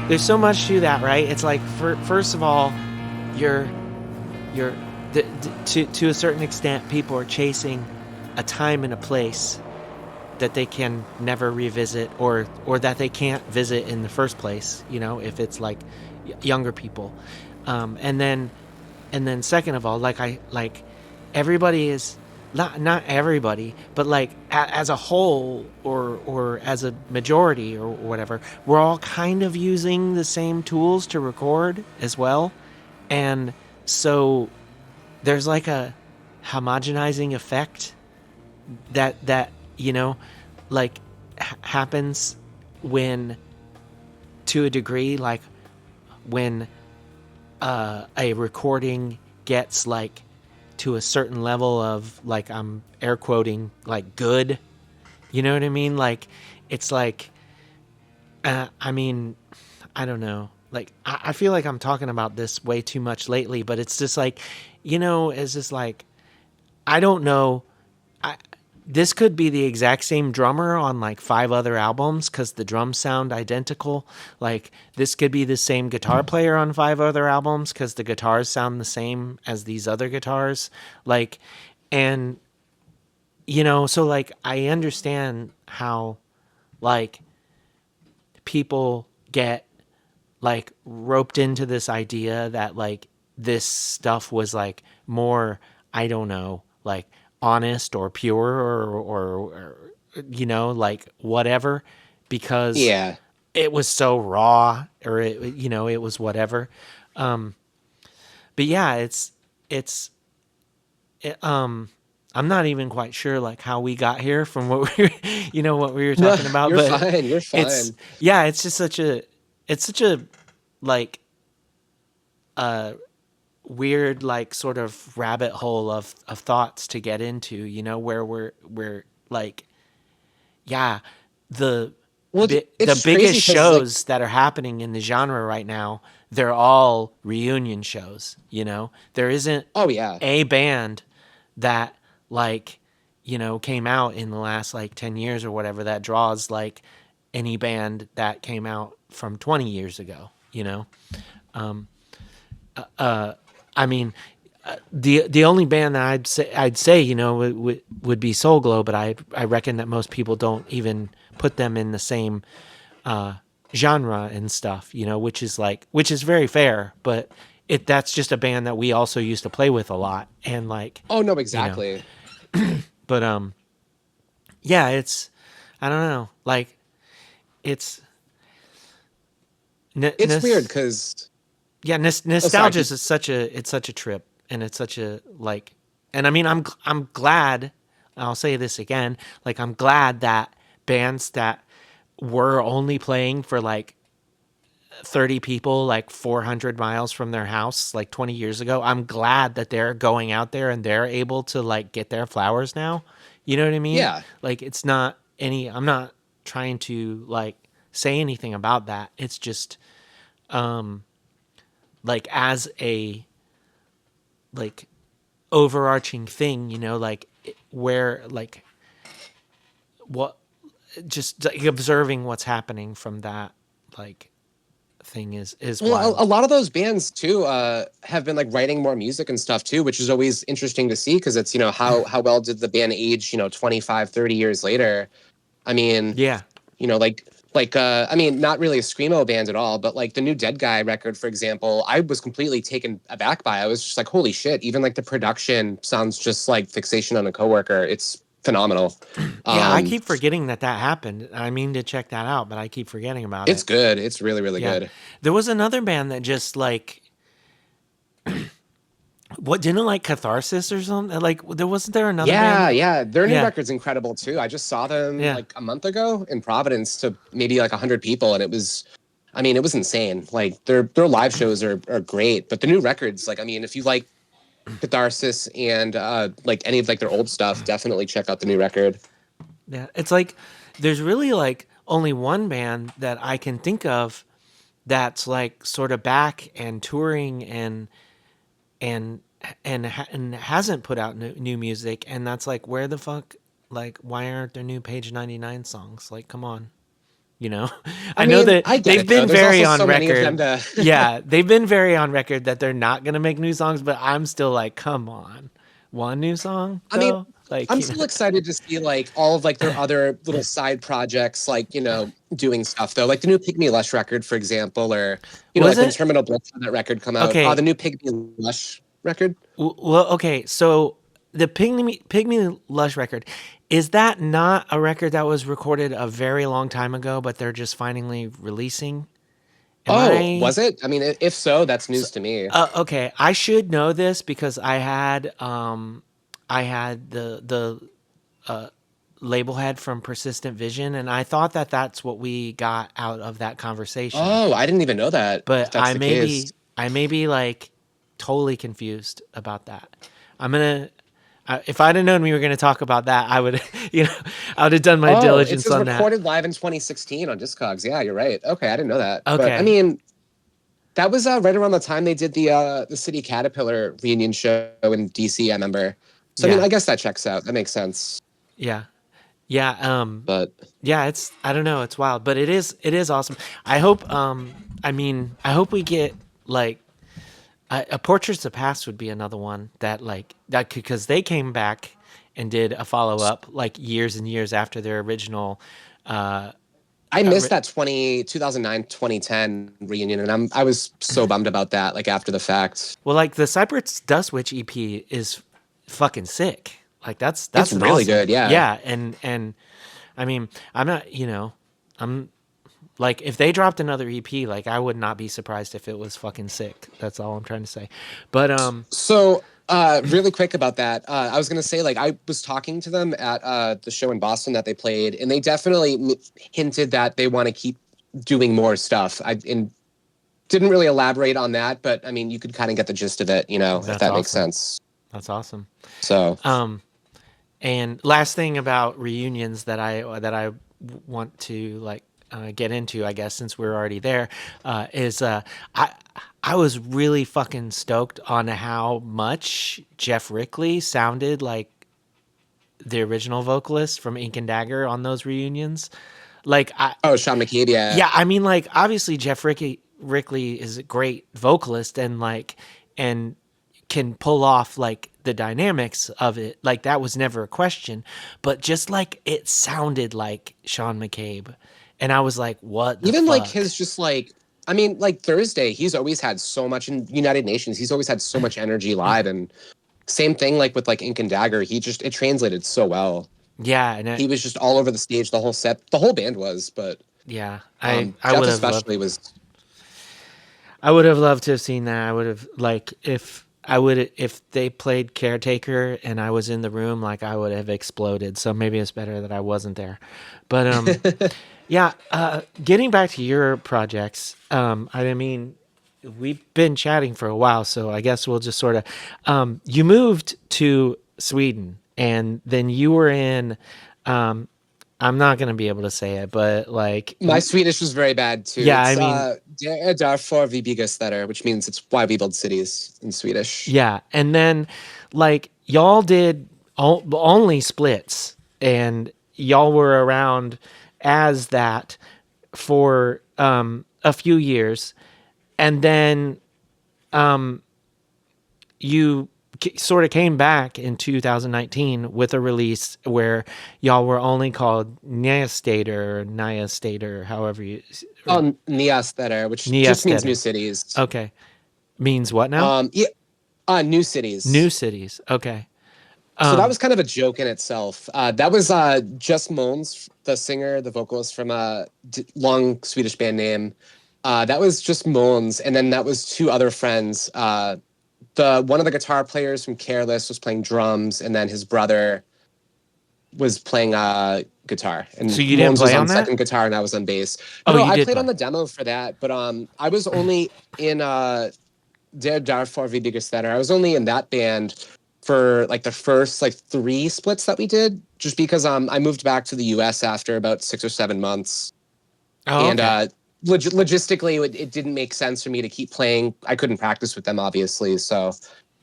there's so much to that, right? It's like, first of all, you're you're to a certain extent, people are chasing a time and a place that they can never revisit, or that they can't visit in the first place. You know, if it's like younger people, and then second of all, like everybody is not everybody, but like as a whole, or as a majority or whatever, we're all kind of using the same tools to record as well, and so there's like a homogenizing effect that like happens when, to a degree, like when a recording gets like to a certain level of, like, I'm air quoting, like, good. You know what I mean? Like, it's like, I mean, I don't know. Like, I feel like I'm talking about this way too much lately, but it's just like, it's just like, I don't know. I This could be the exact same drummer on like 5 other albums because the drums sound identical. Like, this could be the same guitar player on 5 other albums because the guitars sound the same as these other guitars. Like, and so like I understand how, like, people get like roped into this idea that like this stuff was like more, I don't know, like honest or pure, or like whatever, because Yeah. it was so raw, or it was whatever. But yeah, it's it, I'm not even quite sure like how we got here from what we what we were No, talking about, you're but fine. You're it's fine. yeah, it's just such a like weird, like, sort of rabbit hole of thoughts to get into, where we're like, yeah, the Well, the it's crazy biggest because like, shows that are happening in the genre right now, they're all reunion shows. There isn't oh yeah. a band that, like, came out in the last like 10 years or whatever, that draws like any band that came out from 20 years ago. I mean, the only band that I'd say would be Soul Glow, but I reckon that most people don't even put them in the same genre and stuff, which is very fair, but that's just a band that we also used to play with a lot, and like, Oh no, you know, exactly. but yeah, it's, I don't know, like, it's n- It's weird n- because yeah, oh sorry. nostalgia is such a trip, and it's such a, like, and I mean, I'm glad. I'll say this again, like, I'm glad that bands that were only playing for like 30 people, like 400 miles from their house, like 20 years ago, I'm glad that they're going out there and they're able to like get their flowers now. You know what I mean? Yeah. Like, it's not any, I'm not trying to like say anything about that. It's just like, as a, like, overarching thing, like, where, like, what, just like observing what's happening from that, like, thing is Well, a wild. lot of those bands too have been like writing more music and stuff too, which is always interesting to see because it's, how well did the band age, 25, 30 years later. I mean, Yeah. I mean, not really a screamo band at all, but like the new Dead Guy record, for example, I was completely taken aback by. I was just like, holy shit, even like the production sounds just like Fixation on a Coworker. It's phenomenal. Yeah, I Um, keep forgetting that happened. I mean to check that out, but I keep forgetting about it's it. good. It's really, really Yeah. good. There was another band that just like, what, didn't, like, Catharsis or something? Like, there wasn't there another band Yeah, that, yeah. Their new yeah. record's incredible too. I just saw them Yeah. like a month ago in Providence to maybe like 100 people, and it was, I mean, it was insane. Like their live shows are great, but the new records, like, I mean, if you like Catharsis and like any of like their old stuff, definitely check out the new record. Yeah. It's like there's really like only one band that I can think of that's like sort of back and touring, and and hasn't put out new music, and that's like, where the fuck, like, why aren't there new Page 99 songs? Like, come on. You know, I I know mean, that I get they've it though. been There's very also on so many of record. them to. Yeah, they've been very on record that they're not going to make new songs, but I'm still like, come on. One new song I mean, though? Like, I'm still excited to see like all of like their other little side projects, like doing stuff though, like the new Pygmy Lush record, for example, or was like when it? Terminal Bliss had that record come out. The Okay. new Pygmy Lush record. Well, okay. So the Pygmy Lush record, is that not a record that was recorded a very long time ago, but they're just finally releasing? Am Oh, I? was it? I mean, if so, that's So, news to me. okay, I should know this because I had the label head from Persistent Vision, and I thought that that's what we got out of that conversation. Oh, I didn't even know that. But If that's the case. I may be like totally confused about that. I'm gonna. If I'd have known we were going to talk about that, I would, I would have done my Oh, it diligence says on that. recorded live in 2016 on Discogs. Yeah, you're right. Okay, I didn't know that. But I Okay. mean, that was right around the time they did the City Caterpillar reunion show in DC, I remember. So I mean, Yeah. I guess that checks out. That makes sense. Yeah. Yeah. But Yeah, I don't know, it's wild, but it is awesome. I hope I hope we get like a Portraits of Past would be another one that like that because they came back and did a follow up like years and years after their original uh I missed ori- that 2009 2010 reunion, and I was so bummed about that. Like after the fact, well, like the Cypress Dust Witch EP is fucking sick. Like it's that's an really awesome. good. Yeah. Yeah, and I mean, I'm not, I'm like if they dropped another EP, like I would not be surprised if it was fucking sick. That's all I'm trying to say. But So, really quick about that, I was gonna say, like, I was talking to them at the show in Boston that they played, and they definitely hinted that they want to keep doing more stuff. I and didn't really elaborate on that, but I mean, you could kind of get the gist of it, if that's that makes awesome. sense. That's awesome. So, And last thing about reunions that I want to like get into, I guess, since we're already there, is I I was really fucking stoked on how much Jeff Rickley sounded like the original vocalist from Ink and Dagger on those reunions. Like oh, Sean McCabe, yeah. yeah, I mean, like obviously Rickley is a great vocalist and like and can pull off like the dynamics of it. Like that was never a question, but just like it sounded like Sean McCabe, and I was like, what the Even like fuck? his just like, I mean, like Thursday, he's always had so much in United Nations. He's always had so much energy live, and same thing like with like Ink and Dagger. It translated so well. Yeah, and He was just all over the stage the whole set. The whole band was, but yeah, I Jeff would have loved. especially was. I would have loved to have seen that. I would have like if they played Caretaker and I was in the room, like I would have exploded. So maybe it's better that I wasn't there. But yeah, getting back to your projects, I mean, we've been chatting for a while, so I guess we'll just sort of. You moved to Sweden, and then you were in. I'm not gonna be able to say it, but like, My Swedish was very bad too. yeah, I It's mean, Det är därför vi bygger städer, which means it's why we build cities in Swedish. yeah, and then like y'all did only splits, and y'all were around as that for a few years, and then you sort of came back in 2019 with a release where y'all were only called Nya Stater or Naya Stater, however you, or Nya städer, which Nya just means new Stater. cities. Okay, means what now? Yeah, new New cities. cities. Okay. So that was kind of a joke in itself. That was just Måns, the singer, the vocalist from a long Swedish band name. That was just Måns, and then that was two other friends. The one of the guitar players from Careless was playing drums, and then his brother was playing guitar. And So you didn't Måns was play on on that? second guitar, and I was on bass. Oh, No, you I did played play. on the demo for that, but I was only in Der Darfur wie Diggerstetter. I was only in that band for like the first like three splits that we did, just because I moved back to the US after about 6 or 7 months, Oh, and okay. logistically it didn't make sense for me to keep playing. I couldn't practice with them obviously, so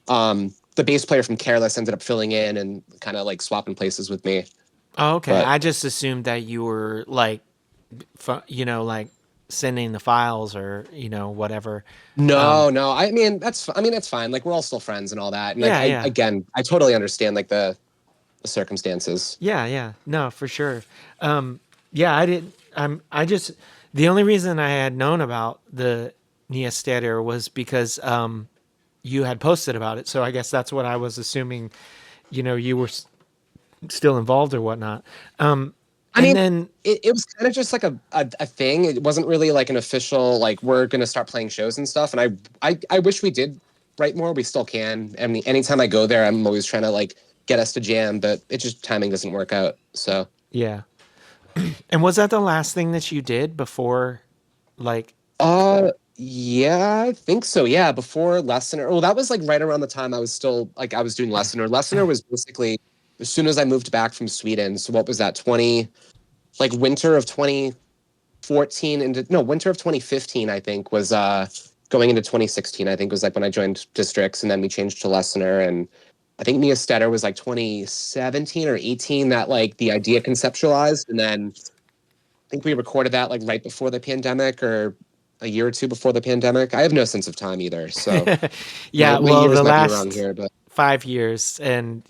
the bass player from Careless ended up filling in and kind of like swapping places with me. Oh, okay. But I just assumed that you were like like sending the files or whatever. No, no. I mean, that's fine. Like we're all still friends and all that. And like Yeah, I yeah. again, I totally understand like the circumstances. Yeah, yeah. No, for sure. Yeah, I didn't. I just the only reason I had known about the Nia Stader was because you had posted about it. So I guess that's what I was assuming. You were still involved or whatnot. I And mean, then it was kind of just like a thing. It wasn't really like an official like we're gonna start playing shows and stuff. And I wish we did write more. We still can. I mean, anytime I go there, I'm always trying to like get us to jam, but it just timing doesn't work out. So yeah. And was that the last thing that you did before, like? yeah, I think so. Yeah, before Lessener. Well, that was like right around the time I was still like I was doing Lessener. Lessener was basically as soon as I moved back from Sweden. So what was that? 20 like winter of 2014 into no, winter of 2015 I think was going into 2016 I think was like when I joined Districts and then we changed to Lessener and I think Mia Stetter was like 2017 or 18 that like the idea conceptualized and then I think we recorded that like right before the pandemic or a year or two before the pandemic. I have no sense of time either. So my, Yeah, my well, years the might be wrong last here, but 5 years, and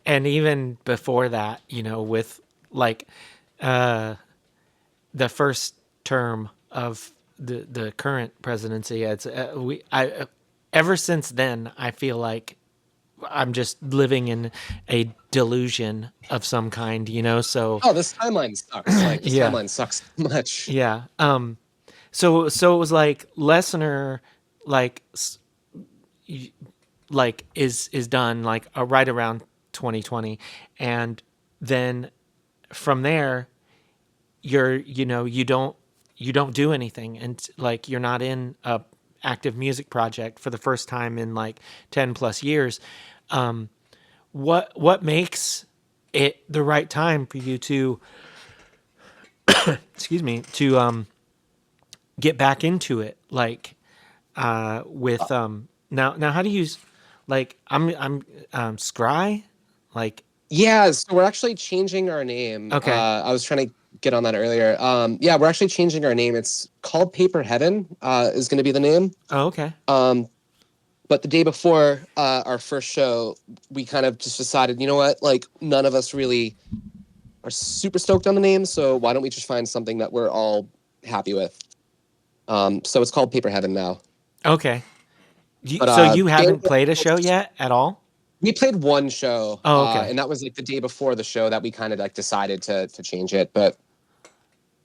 and even before that, with like uh, the first term of the current presidency, it's we I ever since then I feel like I'm just living in a delusion of some kind, So oh, this timeline sucks. Like this yeah, timeline sucks so much. yeah. So it was like Lessener, like is done like right around 2020, and then from there you don't do anything, and like you're not in a active music project for the first time in like 10 plus years. What makes it the right time for you to excuse me to get back into it, like with now how do you like I'm scry, like? Yeah, so we're actually changing our name. Okay. I was trying to get on that earlier. Yeah, we're actually changing our name. It's called Paper Heaven, is going to be the name. Oh, okay. Um, but the day before our first show, we kind of just decided, you know what, like none of us really are super stoked on the name, so why don't we just find something that we're all happy with? So it's called Paper Heaven now. Okay. But So you band, haven't played a show yet at all? we played one show, Oh, okay. and that was like the day before the show that we kind of like decided to change it, but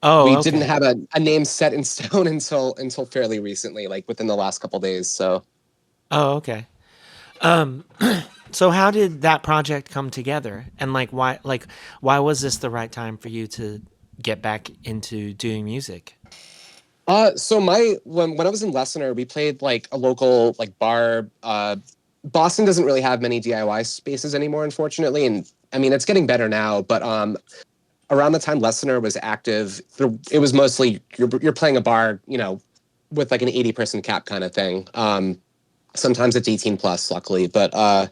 Oh, we didn't okay. have a name set in stone until fairly recently, like within the last couple days. So Oh, okay. Um, so how did that project come together? And why was this the right time for you to get back into doing music? so my when I was in Lessener, we played like a local like bar. Boston doesn't really have many DIY spaces anymore, unfortunately, and I mean it's getting better now. But around the time Lessener was active, it was mostly you're playing a bar, with like an 80-person cap kind of thing. Sometimes it's 18 plus, luckily, but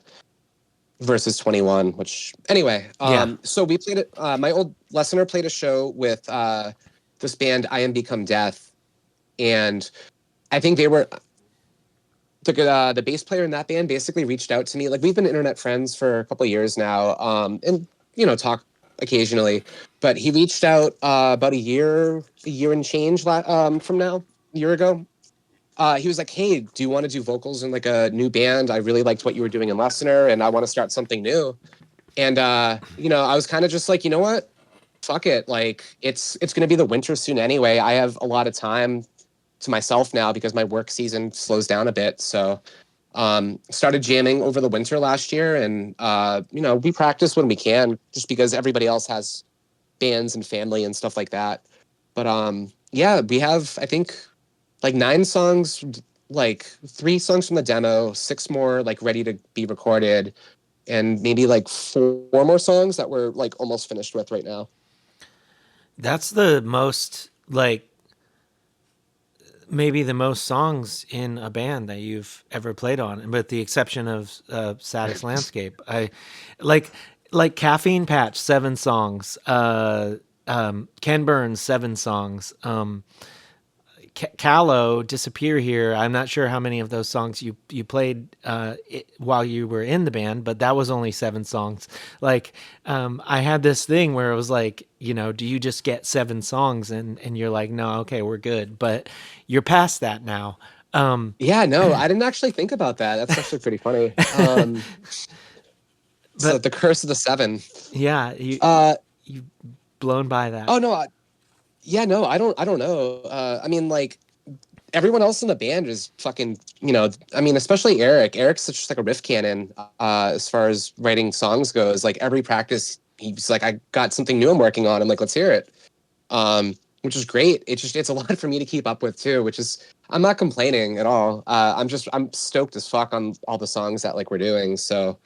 versus 21. Which anyway, Yeah. so we played it. My old Lessener played a show with this band I Am Become Death, and I think they were the bass player in that band basically reached out to me. Like we've been internet friends for a couple of years now, and talk occasionally. But he reached out about a year and change from now, a year ago. He was like, "Hey, do you want to do vocals in like a new band? I really liked what you were doing in Lessener, and I want to start something new." And I was kind of just like, you know what? Fuck it. Like it's gonna be the winter soon anyway. I have a lot of time to myself now because my work season slows down a bit. So started jamming over the winter last year, and we practice when we can, just because everybody else has bands and family and stuff like that. But yeah, we have I think like 9 songs, like 3 songs from the demo, 6 more like ready to be recorded, and maybe like 4 more songs that we're like almost finished with right now. That's the most, like, maybe the most songs in a band that you've ever played on, with the exception of Saddest Landscape. I like Caffeine Patch, 7 songs. Ken Burns 7 songs. Callow, Disappear Here. I'm not sure how many of those songs you played while you were in the band, but that was only 7 songs. Like, I had this thing where it was like, do you just get 7 songs and you're like, no, okay, we're good, but you're past that now. Yeah, no, I didn't actually think about that. That's actually pretty funny. So But the curse of the seven. yeah, Uh, you blown by that. oh no, yeah, no, I don't know. I mean, like everyone else in the band is fucking, I mean, especially Eric. Eric's just like a riff cannon, as far as writing songs goes. Like every practice, he's like, I got something new I'm working on. I'm like, let's hear it. Which is great. It's a lot for me to keep up with too, which is, I'm not complaining at all. I'm stoked as fuck on all the songs that like we're doing. So,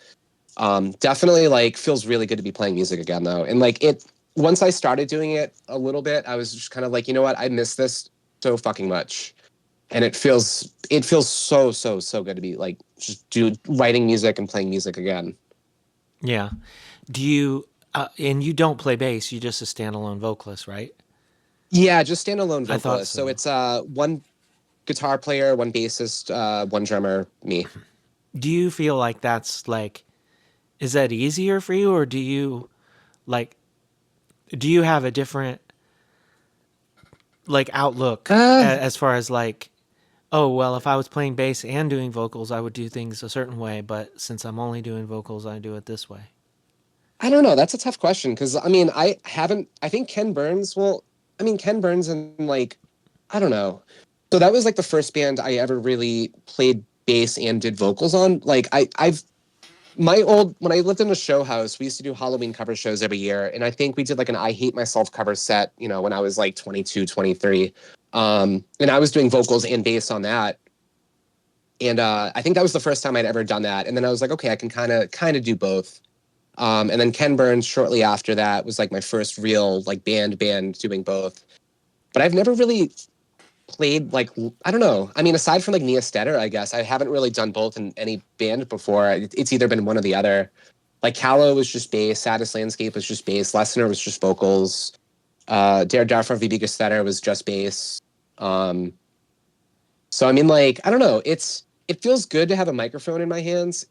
definitely like feels really good to be playing music again though. And like once I started doing it a little bit, I was just kind of like, you know what? I miss this so fucking much. And it feels so good to be like just writing music and playing music again. Yeah. Do you, and you don't play bass, you just a standalone vocalist, right? Yeah, just standalone I thought vocalist. So so. it's one guitar player, one bassist, one drummer, me. Do you feel like that's like, is that easier for you, or like, do you have a different like outlook Uh, as far as like, oh, well, if I was playing bass and doing vocals, I would do things a certain way, but since I'm only doing vocals, I do it this way. I don't know. That's a tough question because I mean, I think Ken Burns. Well, I mean, Ken Burns and like, I don't know. So that was like the first band I ever really played bass and did vocals on. Like, I've my old when I lived in a show house, we used to do Halloween cover shows every year, and I think we did like an I Hate Myself cover set. When I was like 22, 23, and I was doing vocals and bass on that. And I think that was the first time I'd ever done that. And then I was like, okay, I can kind of do both. And then Ken Burns shortly after that was like my first real like band doing both. But I've never really played like, I don't know. I mean, aside from like Nia Stetter, I guess I haven't really done both in any band before. It's either been one or the other. Like Callow was just bass, Saddest Landscape was just bass, Lessener was just vocals. Dare Darfur VB Stetter was just bass. Um, so I mean, like, I don't know. It feels good to have a microphone in my hands.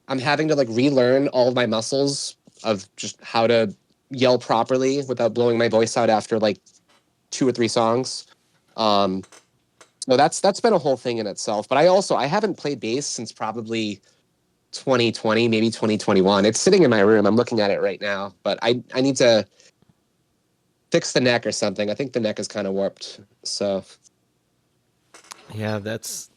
I'm having to like relearn all of my muscles of just how to yell properly without blowing my voice out after like 2 or 3 songs. Um, so that's been a whole thing in itself. But I haven't played bass since probably 2020, maybe 2021. It's sitting in my room. I'm looking at it right now, but I need to fix the neck or something. I think the neck is kind of warped. So Yeah, that's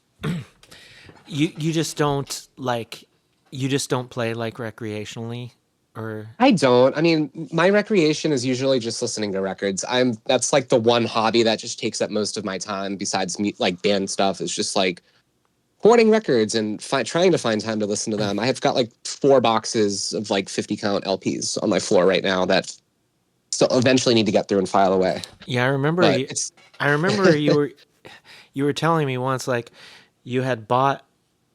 you just don't like, you just don't play like recreationally, or I don't. I mean, my recreation is usually just listening to records. That's like the one hobby that just takes up most of my time besides me like band stuff is just like hoarding records and trying to find time to listen to them. I have got like 4 boxes of like 50 count LPs on my floor right now that still eventually need to get through and file away. yeah, But it's I remember you were telling me once like you had bought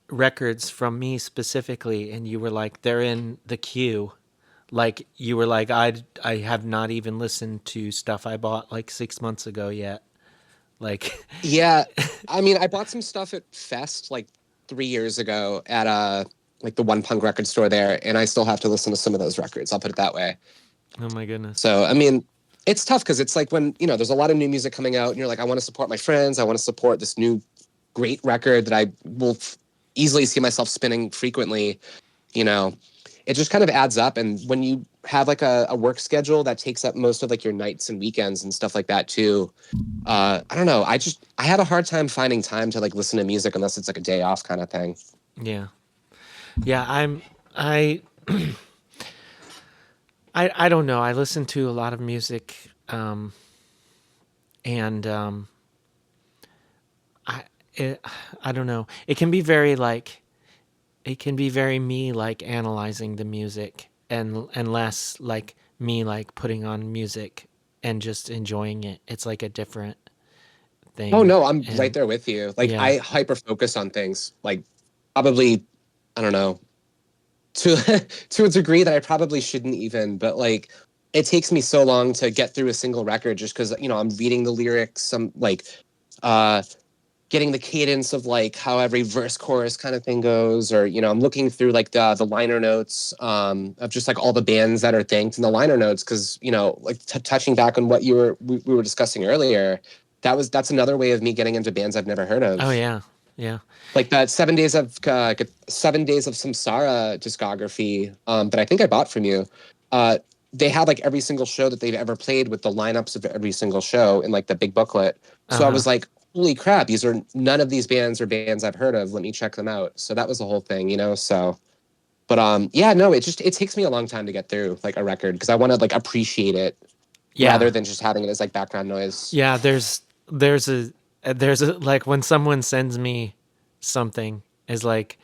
records from me specifically and you were like they're in the queue. Like you were like I have not even listened to stuff I bought like 6 months ago yet. Like yeah, I mean, I bought some stuff at Fest like 3 years ago at like the One Punk record store there, and I still have to listen to some of those records. I'll put it that way. oh my goodness. So, I mean, it's tough because it's like when, there's a lot of new music coming out and you're like, I want to support my friends. I want to support this new great record that I will easily see myself spinning frequently. You know, it just kind of adds up. And when you have like a work schedule that takes up most of like your nights and weekends and stuff like that too, I don't know. I have a hard time finding time to like listen to music unless it's like a day off kind of thing. Yeah. Yeah, I I don't know. I listen to a lot of music, and I it, I don't know. It can be very like, it can be very me like analyzing the music, and less like me like putting on music and just enjoying it. It's like a different Oh thing. no, I'm right And there with you. Like yeah. I hyper focus on things like probably, I don't know, to to a degree that I probably shouldn't even, but like it takes me so long to get through a single record just because, I'm reading the lyrics, I'm like uh getting the cadence of like how every verse chorus kind of thing goes, or I'm looking through like the liner notes of just like all the bands that are thanked in the liner notes, because like touching back on what we were discussing earlier, that's another way of me getting into bands I've never heard Oh of. yeah, yeah. Like that 7 Days of Samsara discography that I think I bought from you. Uh, they had like every single show that they've ever played with the lineups of every single show in like the big booklet. Uh So I huh. was like, holy crap, these are none of these bands are bands I've heard of. Let me check them out. So that was the whole thing. So, but yeah, no, it takes me a long time to get through like a record because I want to like appreciate it rather Yeah, than just having it as like background noise. yeah. There's a there's a like when someone sends me something is like,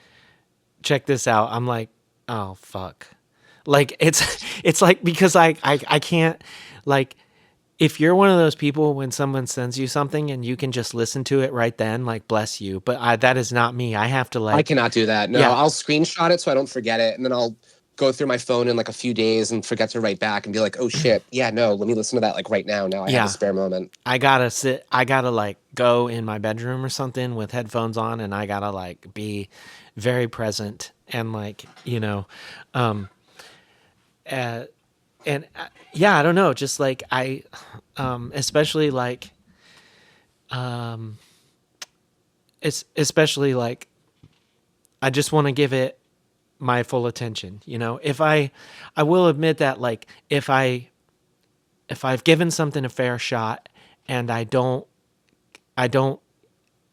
check this out. I'm like, oh fuck. Like it's like because I can't like if you're one of those people when someone sends you something and you can just listen to it right then, like bless you. But that is not me. I have to I like, cannot do that. No, yeah, I'll screenshot it so I don't forget it, and then I'll go through my phone in like a few days and forget to write back and be like, "Oh shit, yeah, no, let me listen to that like right now. Now I have a yeah. spare moment." I gotta sit. I gotta like go in my bedroom or something with headphones on, and I gotta like be very present and like um, uh, and yeah, I don't know, just like especially like it's especially like I just want to give it my full attention. If I will admit that like if I've given something a fair shot and I don't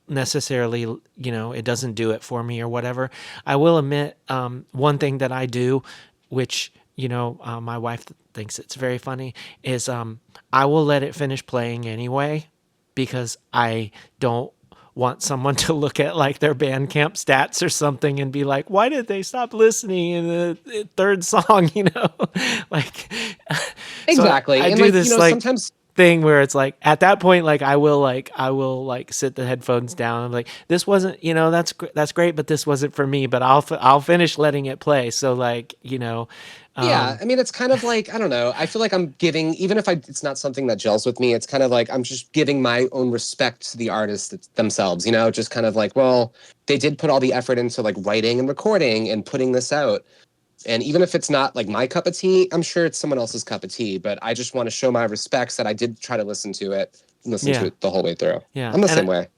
necessarily, it doesn't do it for me or whatever. I will admit one thing that I do, which my wife thinks it's very funny, is I will let it finish playing anyway because I don't want someone to look at like their Bandcamp stats or something and be like, why did they stop listening in the third song? Like, so I Exactly, and do like this like sometimes, thing where it's like at that point like I will sit the headphones down. I'm like, this wasn't, that's great, but this wasn't for me, but I'll finish letting it play. So like, yeah. um I mean, it's kind of like I don't know. I feel like I'm giving, even if it's not something that gels with me. It's kind of like I'm just giving my own respect to the artists themselves. Just kind of like, well, they did put all the effort into like writing and recording and putting this out. And even if it's not like my cup of tea, I'm sure it's someone else's cup of tea. But I just want to show my respects that I did try to listen to it and listen to yeah, it the whole way through. yeah. I'm the and same way.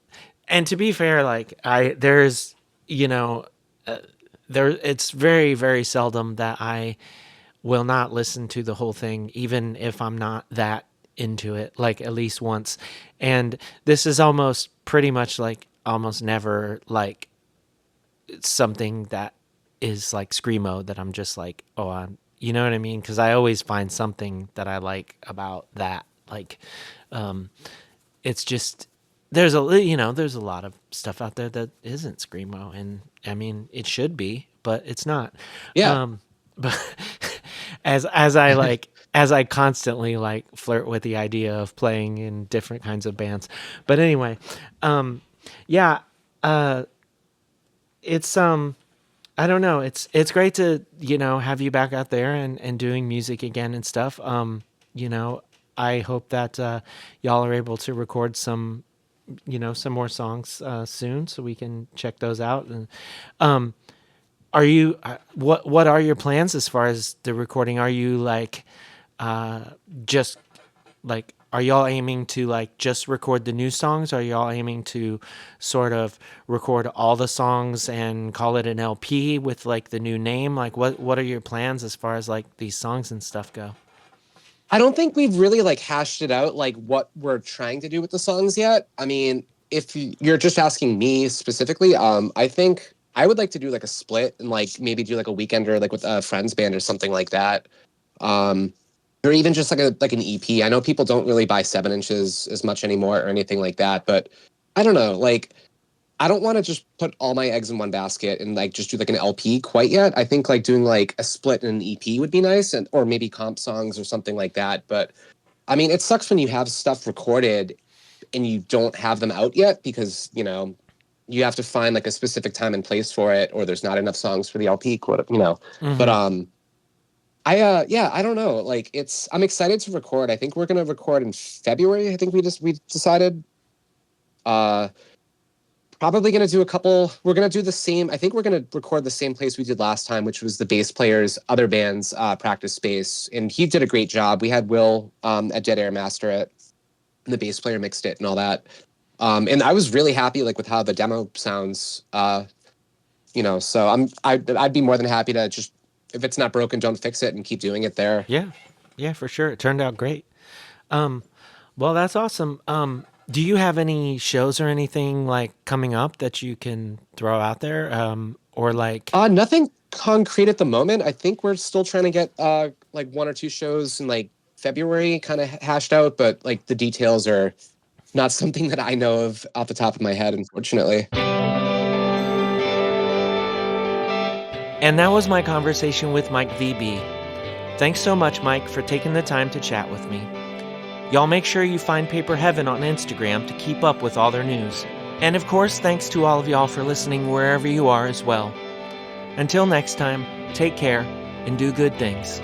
and to be fair, like there's you know there it's very very seldom that I will not listen to the whole thing, even if I'm not that into it, like at least once. And this is almost pretty much like almost never like something that is like screamo that I'm just like, oh, you know what I mean? Because I always find something that I like about that. Like, um, it's just there's a lot of stuff out there that isn't screamo, and I mean it should be, but it's not. Yeah. But as I constantly like flirt with the idea of playing in different kinds of bands. But anyway, yeah, it's I don't know. It's great to have you back out there and doing music again and stuff. You know, I hope that y'all are able to record some more songs soon so we can check those out. And are you what are your plans as far as the recording? Are you like just like are y'all aiming to like just record the new songs? Are y'all aiming to sort of record all the songs and call it an LP with like the new name? Like what are your plans as far as like these songs and stuff go? I don't think we've really like hashed it out like what we're trying to do with the songs yet. I mean, if you're just asking me specifically, I think I would like to do like a split and like maybe do like a weekender like with a friends band or something like that. Um, or even just like an EP. I know people don't really buy 7 inches as much anymore or anything like that, but I don't know. Like I don't want to just put all my eggs in one basket and like just do like an LP quite yet. I think like doing like a split and an EP would be nice, and or maybe comp songs or something like that. But I mean, it sucks when you have stuff recorded and you don't have them out yet because you have to find like a specific time and place for it, or there's not enough songs for the LP. But Mm-hmm. Yeah, I don't know. Like I'm excited to record. I think we're gonna record in February. I think we decided. Uh Probably gonna do a couple. We're gonna do the same. I think we're gonna record the same place we did last time, which was the bass player's other band's practice space. And he did a great job. We had Will at Dead Air master it, and the bass player mixed it and all that. And I was really happy like with how the demo sounds. So I'd be more than happy to just, if it's not broken, don't fix it and keep doing it there. Yeah. Yeah, for sure. It turned out great. Well, that's awesome. Do you have any shows or anything like coming up that you can throw out there? Or like, Nothing concrete at the moment. I think we're still trying to get like one or two shows in like February kind of hashed out, but like the details are not something that I know of off the top of my head, unfortunately. and that was my conversation with Mike VB. Thanks so much, Mike, for taking the time to chat with me. Y'all make sure you find Paper Heaven on Instagram to keep up with all their news. And of course, thanks to all of y'all for listening wherever you are as well. Until next time, take care and do good things.